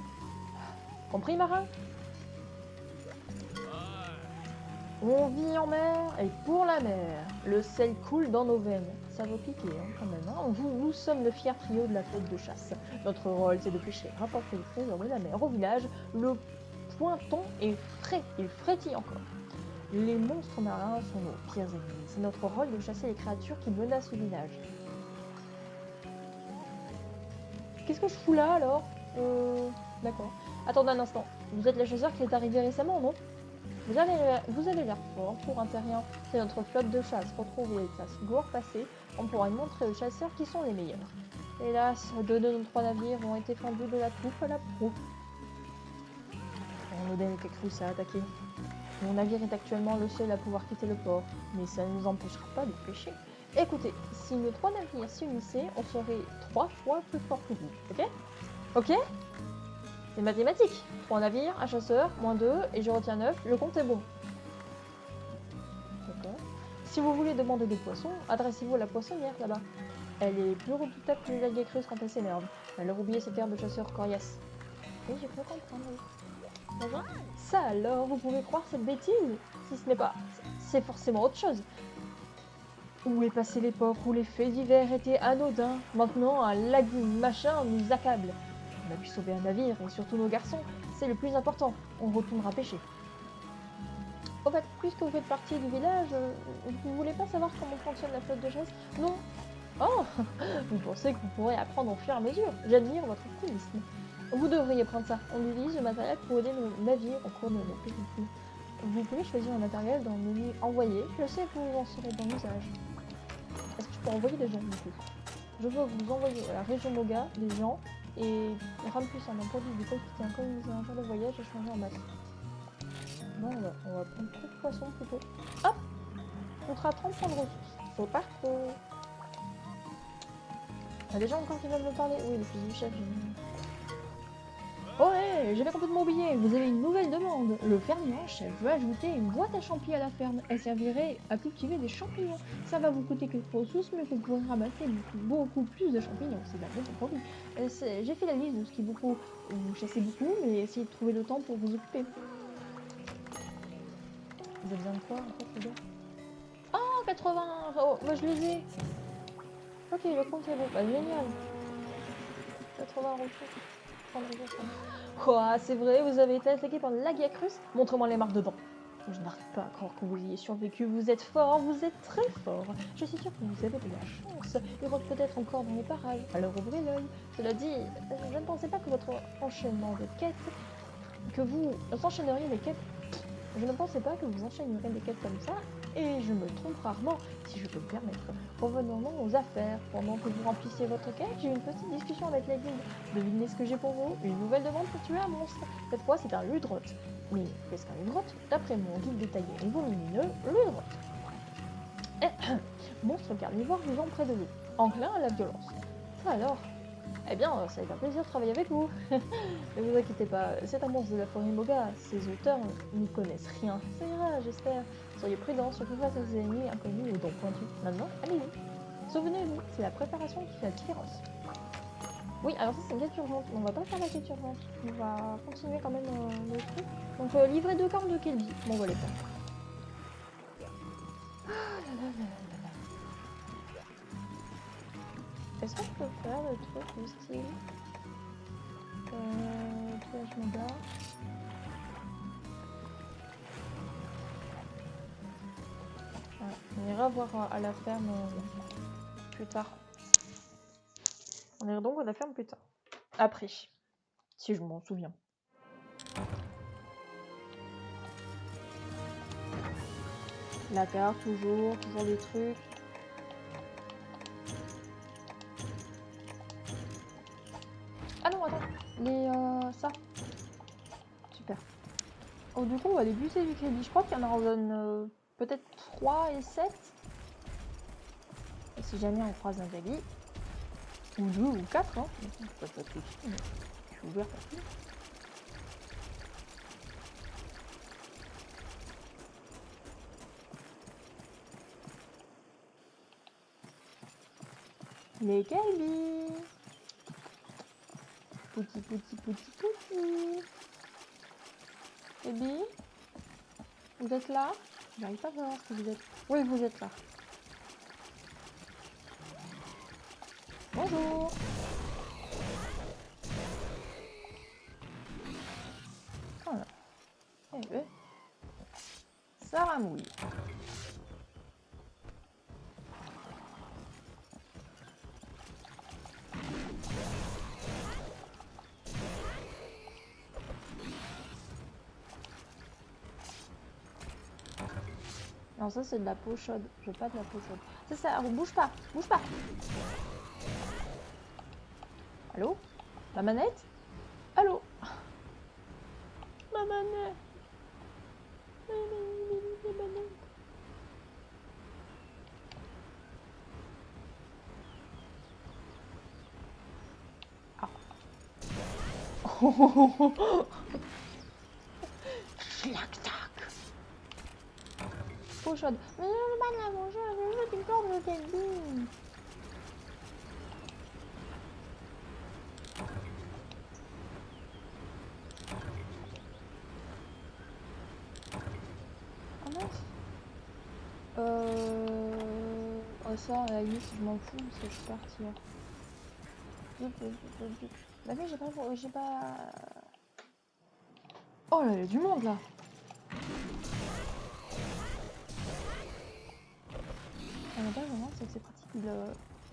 Compris, marin? On vit en mer et pour la mer. Le sel coule dans nos veines. Ça va piquer, hein, quand même. Hein. Nous sommes le fier trio de la flotte de chasse. Notre rôle, c'est de pêcher, rapporter le trésor de la mer au village. Le pointon est frais, il frétille encore. Les monstres marins sont nos pires ennemis. C'est notre rôle de chasser les créatures qui menacent le village. Qu'est-ce que je fous là, alors? D'accord. Attendez un instant. Vous êtes le chasseur qui est arrivé récemment, non? Vous avez l'air fort pour un terrien. C'est notre flotte de chasse. Retrouvez les classes gloire passées. On pourra montrer aux chasseurs qui sont les meilleurs. Hélas, deux de nos trois navires ont été fendus de la poupe à la proue. On nous donne quelque chose à attaquer. Mon navire est actuellement le seul à pouvoir quitter le port, mais ça ne nous empêchera pas de pêcher. Écoutez, si nos trois navires s'unissaient, on serait 3 fois plus fort que vous, ok? Ok? C'est mathématique. 3 navires, un chasseur, moins 2, et je retiens 9, le compte est bon. D'accord. Si vous voulez demander des poissons, adressez-vous à la poissonnière là-bas. Elle est plus redoutable que les algues creuses quand elle s'énerve. Elle a oublié ses terres de chasseur coriace. Oui, j'ai cru comprendre, oui. Bonjour. Ça alors, vous pouvez croire cette bêtise? Si ce n'est pas... c'est forcément autre chose. Où est passée l'époque où les faits divers étaient anodins? Maintenant, un lagu machin nous accable. On a pu sauver un navire, et surtout nos garçons. C'est le plus important. On retournera pêcher. En fait, puisque vous faites partie du village, vous voulez pas savoir comment fonctionne la flotte de chasse? Non. Oh. Vous pensez que vous pourrez apprendre au fur et à mesure? J'admire votre optimisme. Vous devriez prendre ça. On utilise le matériel pour aider nos navires au cours de nos périples. Vous pouvez choisir un matériel dans le menu envoyer. Je sais que vous en serez dans l'usage. Est-ce que je peux envoyer des gens du coup? Je veux vous envoyer à la région Moga des gens et rame puissant d'un produit du quotidien coloniser un jour de voyage et changer en masse. Non, on va prendre trop de poissons plutôt. Hop! Coûtera 30 points de ressources. Faut pas trop. Il y a des gens encore qui veulent me parler. Oui, le fils du chef, oh ouais, j'avais complètement oublié, vous avez une nouvelle demande. Le fermier en chef veut ajouter une boîte à champignons à la ferme. Elle servirait à cultiver des champignons. Ça va vous coûter quelques ressources, mais vous pourrez ramasser beaucoup plus de champignons. C'est un bon compromis. J'ai fait la liste de ce qu'il vous faut. Vous chassez beaucoup, mais essayez de trouver le temps pour vous occuper. Vous avez besoin de quoi en fait, les gars? Oh, 80. Oh, moi je les ai. Ok, le compte est bon. Bah, génial. 80 ressources. Quoi, c'est vrai, vous avez été attaqué par l'Agiacrus? Montrez-moi les marques dedans. Je n'arrive pas à croire que vous ayez survécu. Vous êtes fort, vous êtes très fort. Je suis sûre que vous avez de la chance. Il rôde peut-être encore dans les parages. Alors ouvrez l'œil. Cela dit, je ne pensais pas que votre enchaînement de quêtes... que vous enchaîneriez des quêtes... Je ne pensais pas que vous enchaîneriez des quêtes comme ça, et je me trompe rarement, si je peux me permettre. Revenons aux affaires. Pendant que vous remplissiez votre quête, j'ai eu une petite discussion avec la guilde. Devinez ce que j'ai pour vous? Une nouvelle demande pour tuer un monstre. Cette fois, c'est un ludroth. Mais qu'est-ce qu'un ludroth? D'après mon guide détaillé et volumineux, ludroth. Monstre carnivore vivant près de l'eau. Enclin à la violence. Ça alors? Eh bien, ça a été un plaisir de travailler avec vous. Ne vous inquiétez pas, c'est un monstre de la forêt Moga. Ses auteurs n'y connaissent rien. Ça ira, j'espère. Soyez prudents, surtout face à ces ennemis inconnus aux dents pointus. Maintenant, allez-y. Souvenez-vous, c'est la préparation qui fait la différence. Oui, alors ça c'est une quête urgente. On va pas faire la quête urgente. On va continuer quand même le truc. Donc livrer 2 cornes de Kelby. Bon, on va les faire. Ah là là là là là. Est-ce qu'on peut faire le truc du style toi je me barre. Voilà. On ira voir à la ferme plus tard. On ira donc à la ferme plus tard. Après, si je m'en souviens. La carte, toujours des trucs. Ça. Super. Oh, du coup, on va les buter du crédit. Je crois qu'il y en a en zone peut-être 3 et 7. Et si jamais on croise un Dali. Ou 2 ou 4, hein. Pas de soucis, mais je suis ouverte à tout. Les Kelby. Pouti, pouti, pouti, pouti. Kelby, vous êtes là? J'arrive pas à savoir si vous êtes. Oui, vous êtes là. Bonjour. Voilà. Eh ben, ça ramouille. Non, ça c'est de la peau chaude. Je veux pas de la peau chaude. C'est ça, bouge pas, bouge pas. Allô? Ma manette? Allô? Ma manette? Ma manette. Ah. Flac-tac. Peau chaude. Mais je veux pas de la peau chaude, je veux du corps de Kelby. Ah mince. Oh, ça, à la limite, je m'en fous parce que je suis partie. Bah oui, j'ai pas... Oh là, il y a du monde là. L'avantage vraiment, c'est que c'est pratique.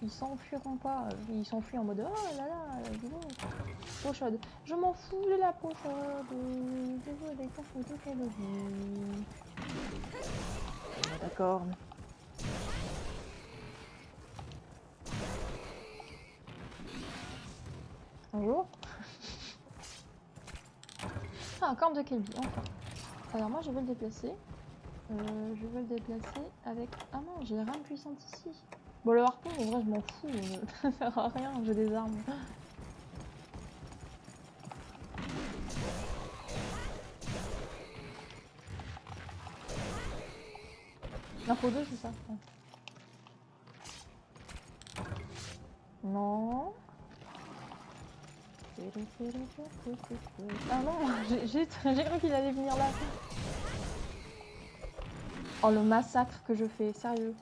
Ils s'enfuiront pas. Ils s'enfuient en mode oh là là, dis donc. Peau chaude. Je m'en fous de la peau chaude. Je veux des cartes de Kelby. D'accord. Bonjour. Ah, un corps de Kelby, enfin. Alors moi, je vais le déplacer. Je vais le déplacer avec... Ah non, j'ai les rames puissantes ici. Bon, le harpon, en vrai, je m'en fous. Ça sert à rien, j'ai des armes. L'info 2, c'est ça. Non. Ah non, j'ai cru qu'il allait venir là. Oh, le massacre que je fais, sérieux.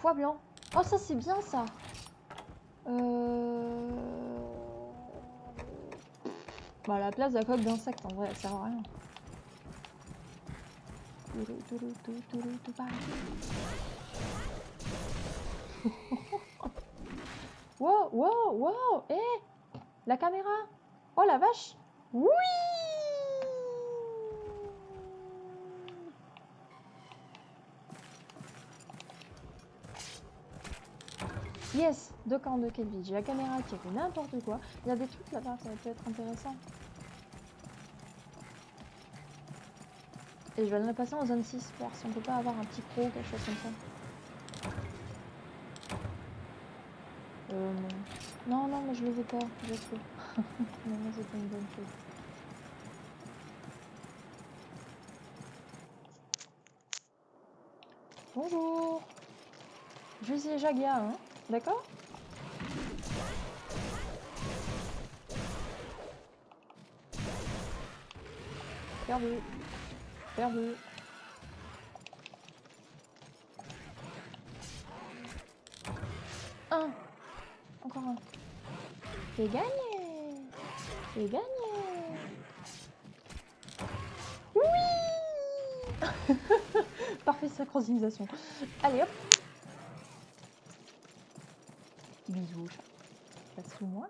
Foie blanc. Oh, ça, c'est bien, ça. Bah, à la place de la coque d'insecte, en vrai, elle sert à rien. Wow, wow, wow. Eh, la caméra. Oh, la vache. Oui. Yes, 2 camps de Kelby. J'ai la caméra qui fait n'importe quoi. Il y a des trucs là-bas, ça peut être intéressant. Et je vais aller passer en zone 6, voir si on peut pas avoir un petit croc ou quelque chose comme ça. Non. Non, mais je le veux pas, je sais. Non, c'est pas une bonne chose. Bonjour. Je suis Jagia, hein. D'accord? Perdu. Perdu. Un. Encore un. C'est gagné. C'est gagné. Oui. Parfait synchronisation. Allez hop. Bisous, chat. Passe sous moi.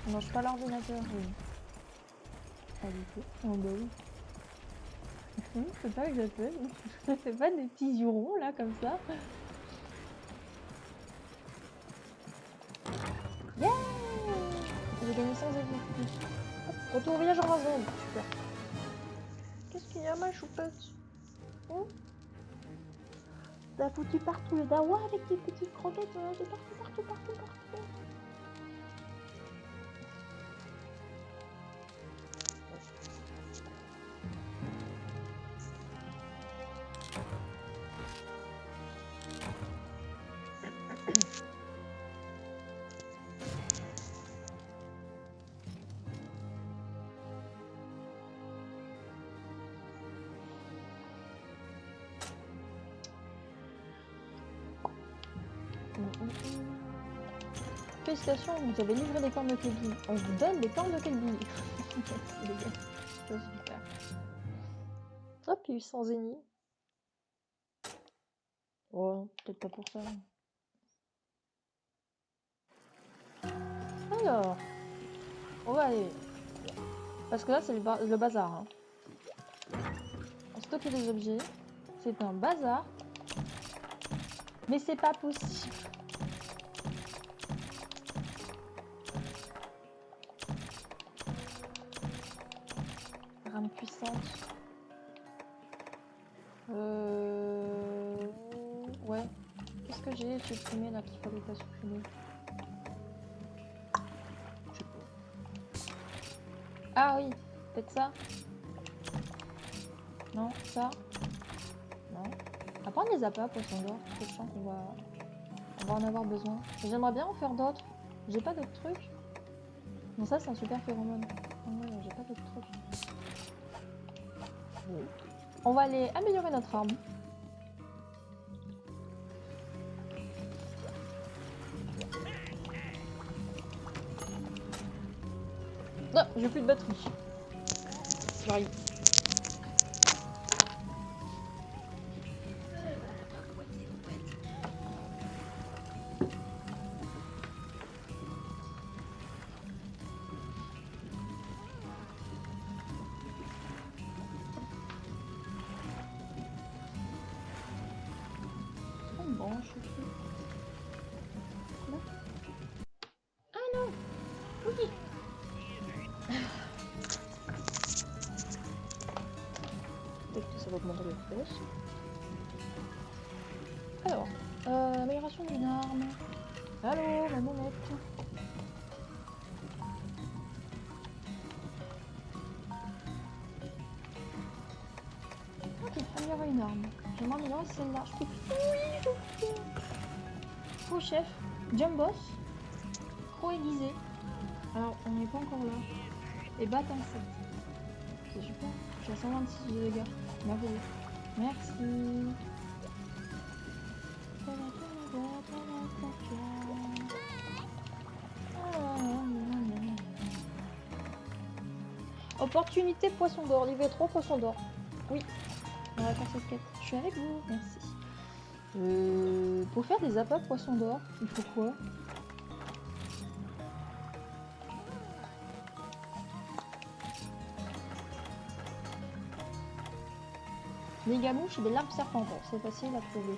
On mange pas l'ordinateur, oui. Pas du tout. Oh bah oui. C'est pas que j'appelle. C'est pas des petits jurons là comme ça. Yeah! J'ai gagné 100 éviers plus. Hop, retour au village en 20 secondes. Super. Qu'est-ce qu'il y a ma choupette? Hein? T'as foutu partout le dawa avec tes petites croquettes de partout. Félicitations, vous avez livré des cornes de Kelby. On vous donne des cornes de Kelby. C'est les gars. C'est super. Hop, il y a eu 100 zénith. Oh, peut-être pas pour ça. Alors, on va aller. Parce que là, c'est le bazar. Hein. On stocke des objets. C'est un bazar. Mais c'est pas possible. Rame puissante. Ouais. Qu'est-ce que j'ai supprimé là qu'il fallait pas supprimer? Je sais pas. Ah oui, peut-être ça. Non, ça. Non. Apprendre les appâts poisson d'or, parce que je sens qu'on va en avoir besoin. J'aimerais bien en faire d'autres. J'ai pas d'autres trucs. Non, ça c'est un super phéromone. Ouais, j'ai pas d'autres trucs. Oui. On va aller améliorer notre arme. Non, j'ai plus de batterie. J'arrive. Bon, je suis plus. Là. Ah non! Oui! Peut-être que ça va augmenter le FPS. Alors, amélioration d'une arme. Allô, ma monette. Ok, améliorer une arme. J'aimerais améliorer celle-là. Je peux... Oui, je peux. Faux chef. Jump boss. Pro aiguisé. Alors, on n'est pas encore là. Et batte insecte. C'est super. Je suis à 126 de dégâts. Merveilleux. Merci. Opportunité poisson d'or, livrer 3 poissons d'or. Oui, on va faire cette quête. Je suis avec vous, merci. Pour faire des appâts poissons d'or, il faut quoi? Des gamouches et des larves serpentantes, c'est facile à trouver.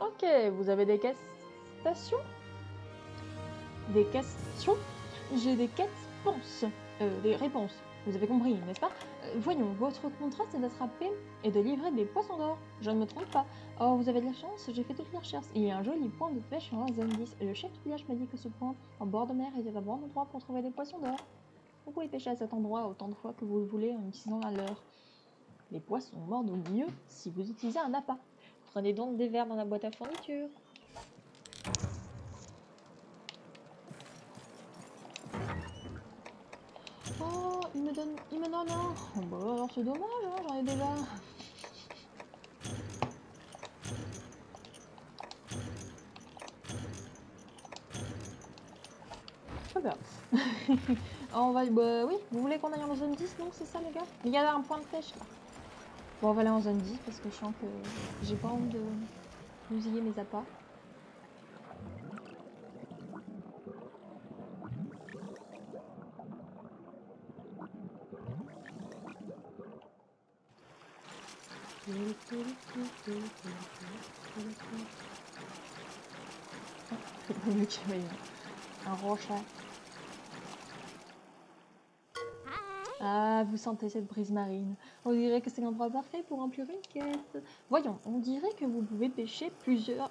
Ok, vous avez des questions? Des questions? J'ai des réponses. Des réponses. Vous avez compris, n'est-ce pas? Voyons, votre contrat c'est d'attraper et de livrer des poissons d'or. Je ne me trompe pas. Oh, vous avez de la chance, j'ai fait toutes les recherches. Il y a un joli point de pêche en zone 10. Le chef du village m'a dit que ce point en bord de mer était un bon endroit pour trouver des poissons d'or. Vous pouvez pêcher à cet endroit autant de fois que vous le voulez en utilisant un leurre. Les poissons mordent au mieux si vous utilisez un appât. Prenez donc des verres dans la boîte à fourniture. Oh, il me donne un. Oh bah alors c'est dommage, hein, j'en ai déjà. Très bien. On va, bah oui, vous voulez qu'on aille en zone 10, non? C'est ça les gars? Il y a un point de pêche là. Bon, on va aller en zone 10 parce que je sens que j'ai pas envie de bousiller mes appâts. Le mec, il y a un rocher. Ah, vous sentez cette brise marine. On dirait que c'est l'endroit parfait pour remplir une quête. Voyons, on dirait que vous pouvez pêcher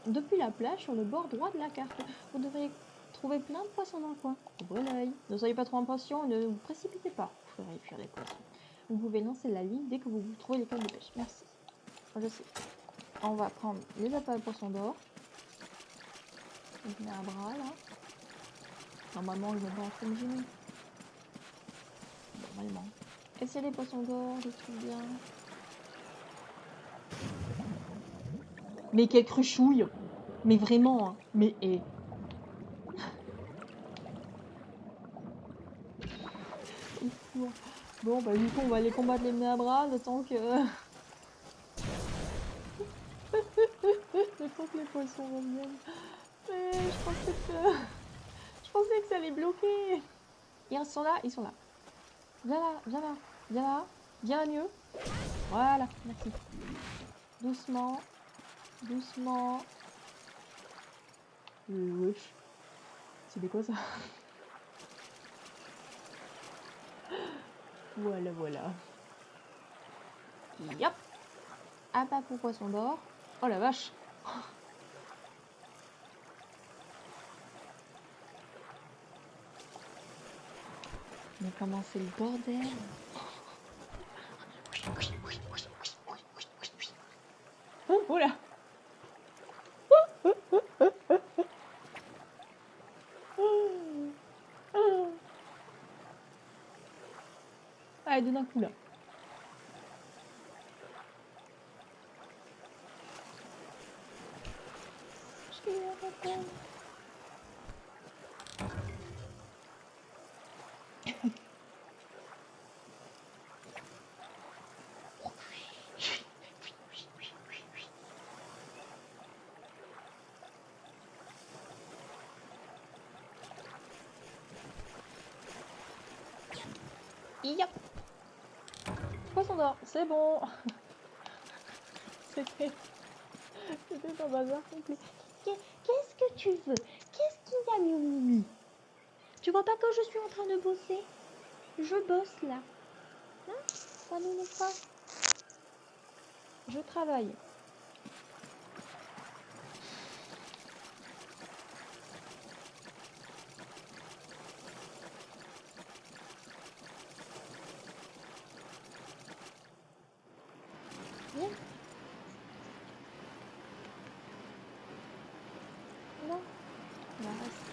depuis la plage sur le bord droit de la carte. Vous devriez trouver plein de poissons dans le coin. Ouvrez l'œil. Ne soyez pas trop impatient, ne vous précipitez pas. Vous ferez fuir les poissons. Vous pouvez lancer la ligne dès que vous trouvez les cannes de pêche. Merci. Je sais. On va prendre les appâts de poissons d'or. Je mets à bras là. Normalement, je vais pas en comme génie. Normalement. Est-ce qu'il y a des poissons d'or, des trucs bien? Mais quelle cruchouille! Mais vraiment, hein. Mais Bon, bah du coup, on va aller combattre les Méabras le temps que... le temps que les poissons reviennent. Mais je pensais que ça allait bloquer. Ils sont là, ils sont là. Viens là, viens là, viens là. Viens à mieux. Voilà, merci. Doucement. Doucement. Wesh. C'était quoi ça? Voilà, voilà. Yop. Ah pas pour poisson d'or. Oh la vache. Mais comment c'est le bordel? Oh là. Allez, donne un coup là. Je vais répondre. Yep. Poisson d'or, c'est bon. C'était un bazar complet. Qu'est-ce que tu veux? Qu'est-ce qu'il y a, Mimi? Tu vois pas que je suis en train de bosser? Je bosse là. Hein? Ça ne pas. Je travaille. Viens. Non. Non, reste.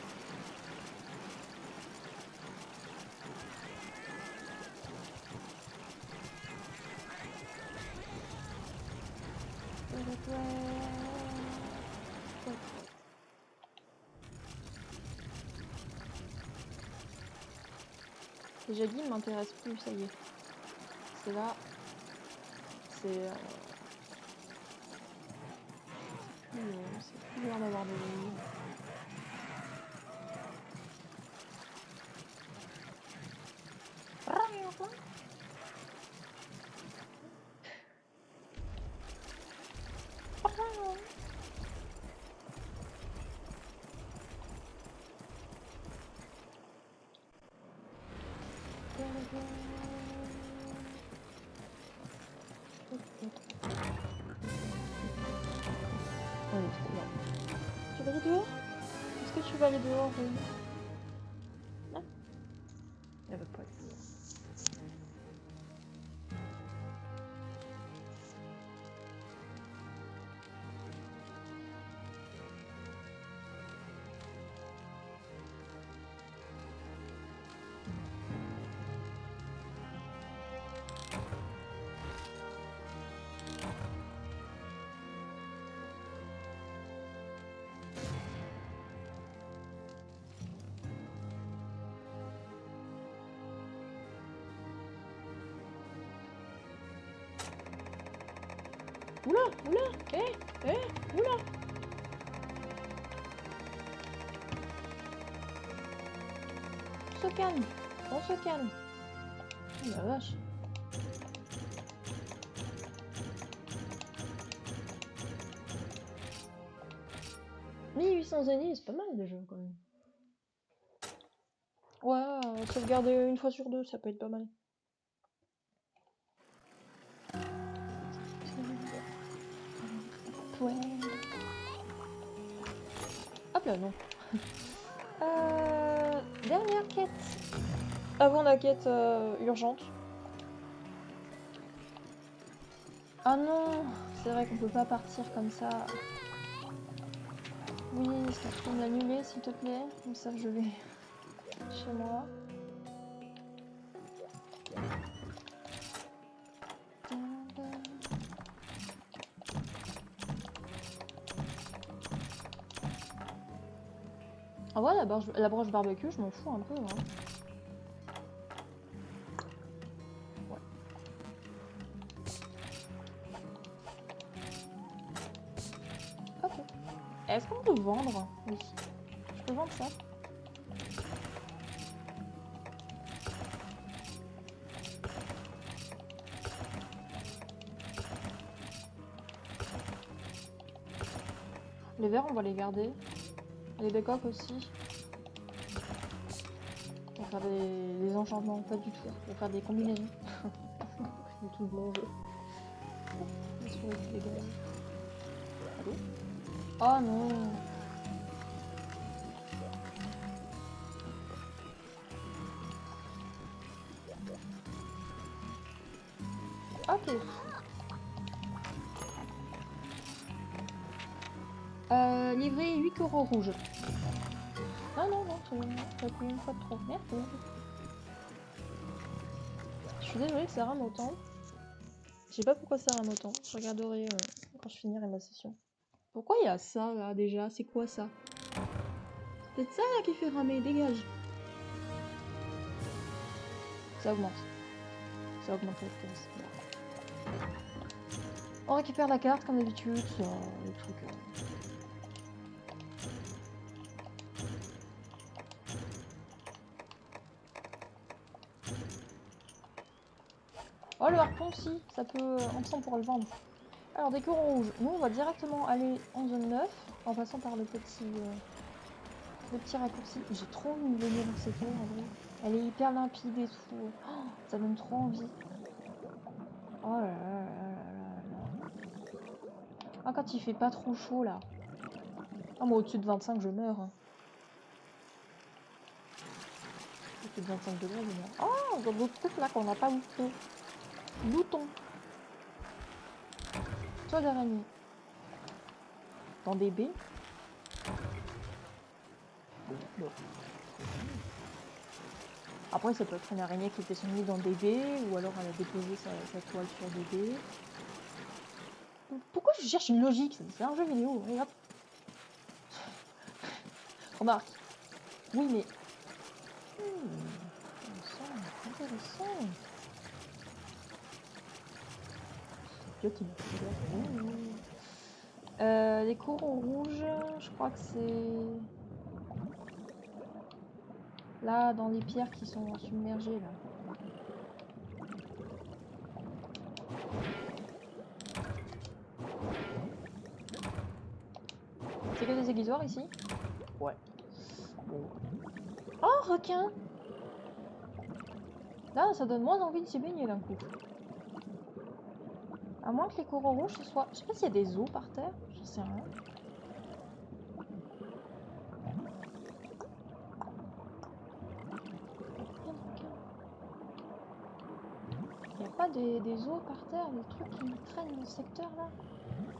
Déjà dit, m'intéresse plus, ça y est. C'est là. C'est plus dur d'avoir des ennemis. Allez, c'est bien. Tu vas aller dehors? Est-ce que tu vas aller dehors ou... Non? Elle va pas aller dehors. Oula, oula, oula. On se calme, on se calme. Oh la vache. « 1800 ennemis, c'est pas mal déjà quand même. Ouais, sauvegarder une fois sur deux, ça peut être pas mal. Ouais. Hop là, non. Dernière quête. Avant la quête urgente. Ah non, c'est vrai qu'on peut pas partir comme ça. Oui, est-ce que tu peux me l'annuler s'il te plaît? Comme ça je vais chez moi. Ah ouais, la broche barbecue, je m'en fous un peu. Hein. Ouais. Ok. Est-ce qu'on peut vendre? Oui. Je peux vendre ça? Les verres, on va les garder. Les bécoques aussi. Pour faire des enchantements, pas du tout. Pour faire des combinaisons. C'est tout mon jeu. Les souris qui dégagent. Allô? Oh non! Ok. Livrer 8 coraux rouges. Non, non, non, t'as pris une fois de trop. Merde. Je suis désolée que ça rame autant. Je sais pas pourquoi ça rame autant. Je regarderai quand je finirai ma session. Pourquoi il y a ça là déjà? C'est quoi ça? C'est peut-être ça là qui fait ramer, dégage. Ça augmente. Ça augmente la vitesse. On récupère la carte comme d'habitude, le truc. Oh le harpon si, ça peut. Ensemble pour le vendre. Alors des coraux rouges. Nous on va directement aller en zone 9 en passant par le petit raccourci. J'ai trop envie de venir dans cette eau en vrai. Elle est hyper limpide et tout. Oh, ça donne trop envie. Oh là là là là là là. Ah quand il fait pas trop chaud là. Ah moi au-dessus de 25 je meurs. Hein. Au-dessus de 25 degrés je meurs. Oh dans d'autres trucs là qu'on n'a pas bouffé. Bouton. Toi d'araignée. Dans des baies. Bon. Après, ça peut être une araignée qui fait son nid dans des baies, ou alors elle a déposé sa toile sur des baies. Pourquoi je cherche une logique? C'est un jeu vidéo, et hop. Remarque. Oui, mais... intéressant. Les coraux rouges, je crois que c'est... Là, dans les pierres qui sont submergées, là. C'est que des aiguisoires ici? Ouais. Bon. Oh, requin! Là, ça donne moins envie de s'y baigner d'un coup. À moins que les coraux rouges, ce soit... Je sais pas s'il y a des os par terre, j'en sais rien. Il n'y a pas des os par terre, des trucs qui traînent dans ce secteur là?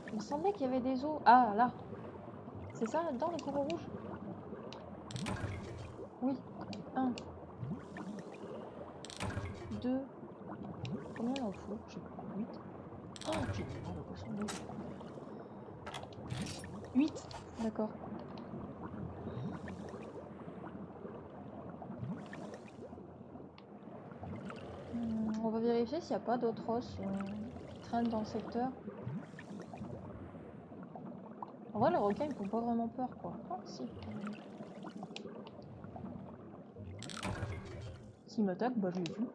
Il me semblait qu'il y avait des os. Ah là! C'est ça là-dedans les coraux rouges? Oui. 1, 2. Combien il en faut? Je sais pas. 8. Oh, j'ai dit mal au poisson rouge. 8. D'accord. On va vérifier s'il n'y a pas d'autres os qui traînent dans le secteur. vrai, les requins, ils font pas vraiment peur, quoi. Ah, si. S'il m'attaque, bah je l'ai vu.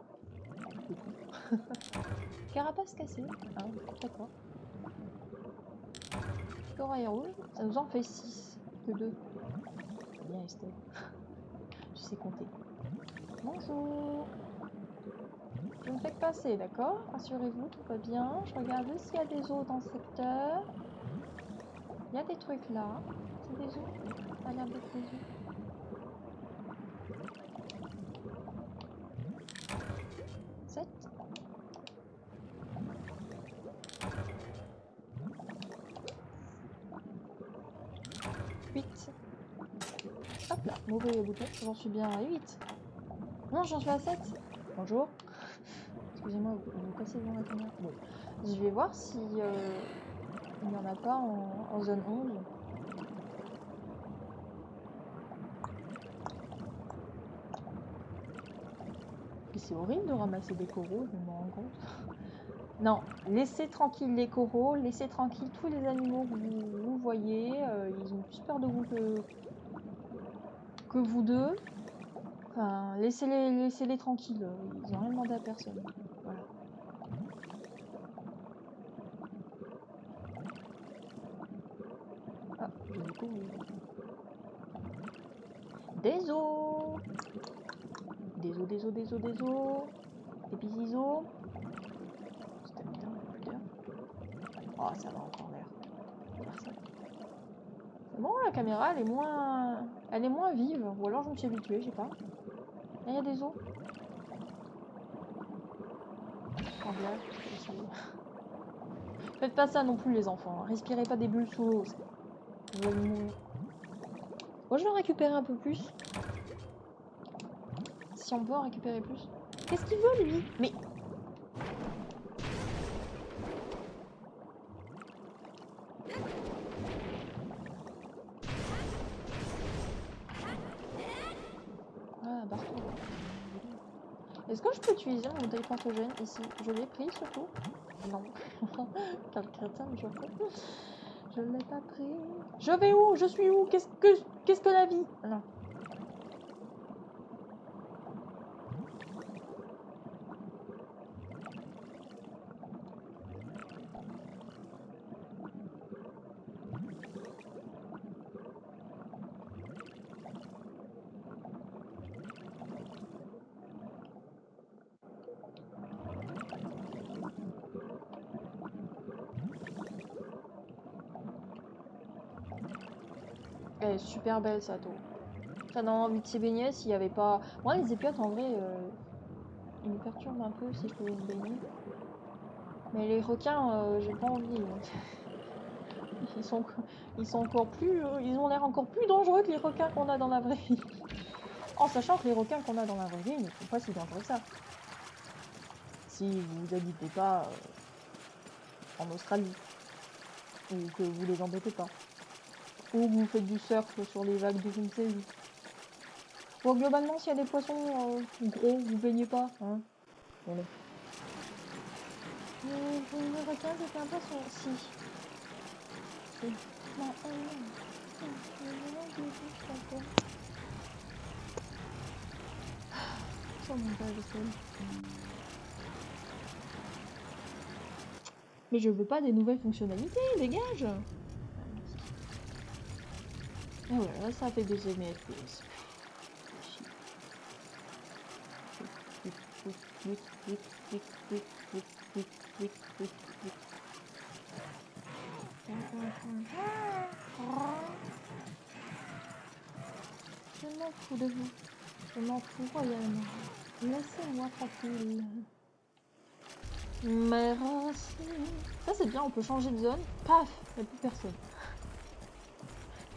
Carapace cassée. Ah, d'accord. Corail rouge, ça nous en fait 6. Que 2. Bien, Estelle. Je sais compter. Bonjour. Je me fais que passer, d'accord? Rassurez-vous, tout va bien. Je regarde s'il y a des os dans le secteur. Il y a des trucs là. C'est des os? Ça a l'air d'être des os. 7. 8. Hop là, mauvais bouton. J'en suis bien à 8. Non, j'en suis à 7. Bonjour. Excusez-moi, vous passez devant la caméra. Bon, je vais voir si il n'y en a pas en zone 11. Et c'est horrible de ramasser des coraux, je me rends compte. Non, laissez tranquille les coraux, laissez tranquille tous les animaux que vous voyez. Ils ont plus peur de vous que vous deux. Enfin, laissez-les tranquilles. Ils n'ont rien demandé à personne. Voilà. Ah, j'ai découvert. Des os. Des os, des os, des os, des os. Des petits ISO. Stamina, plus d'air. Oh, ça va encore l'air. Personne. C'est bon, la caméra, elle est moins vive. Ou alors je me suis habituée, je sais pas. Là, il y a des os. En blague, je vais essayer. Faites pas ça non plus, les enfants. Respirez pas des bulles sous l'eau. Vous allez mourir. Moi, je vais en récupérer un peu plus. Si on peut en récupérer plus. Qu'est-ce qu'il veut, lui? Mais... Ah, barre-toi. Est-ce que je peux utiliser mon téléportogène ici? Je l'ai pris, surtout? Non. Quel crétin, surtout. Je l'ai pas pris. Je vais où? Je suis où? Qu'est-ce que la vie? Non. Elle est super belle, cette eau. Ça donne envie de s'y baigner s'il n'y avait pas... Moi, les épiotes, en vrai, ils me perturbent un peu si je pouvais me baigner. Mais les requins, j'ai pas envie. Ils sont encore plus... ils ont l'air encore plus dangereux que les requins qu'on a dans la vraie vie. En sachant que les requins qu'on a dans la vraie vie ne sont pas si dangereux que ça. Si vous habitez pas en Australie. Ou que vous les embêtez pas. Ou que vous faites du surf sur les vagues de je ne sais où. Bon, globalement, s'il y a des poissons gros, vous baignez pas. Hein. Voilà. Le requin, c'était un poisson. Si. Non, oh mon god, mais je veux pas des nouvelles fonctionnalités, dégage. Ah ouais, là ça fait baisser mes FPS. Je m'en fous de vous. Je m'en fous royalement. Laissez-moi tranquille. Merci. Ça c'est bien, on peut changer de zone. Paf, il n'y a plus personne.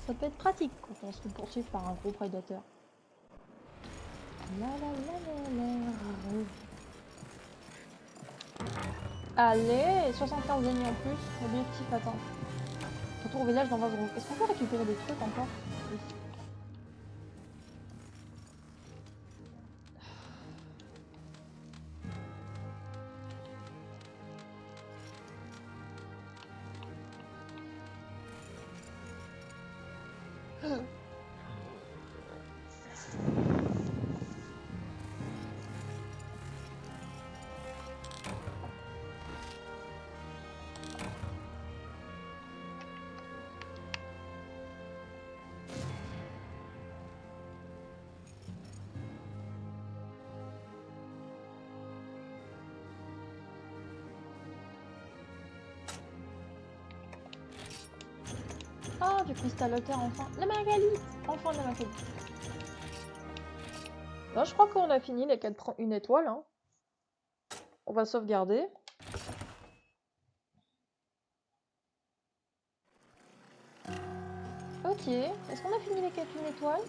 Ça peut être pratique quand on se fait poursuivre par un gros prédateur. La la la la la. Allez, 75 ennemis en plus. Objectif atteint. Retour au village dans 20 secondes. Est-ce qu'on peut récupérer des trucs encore? Oui. Ah, du cristal alter, enfin. La margalite. Enfin, la margalite. Là, je crois qu'on a fini les 4 une étoile. Hein. On va sauvegarder. Ok. Est-ce qu'on a fini les 4 une étoile?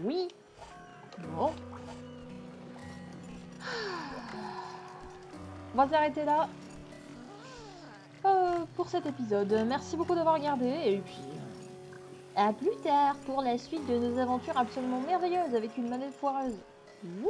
Oui. Bon. On va s'arrêter là pour cet épisode. Merci beaucoup d'avoir regardé et puis à plus tard pour la suite de nos aventures absolument merveilleuses avec une manette foireuse. Oui.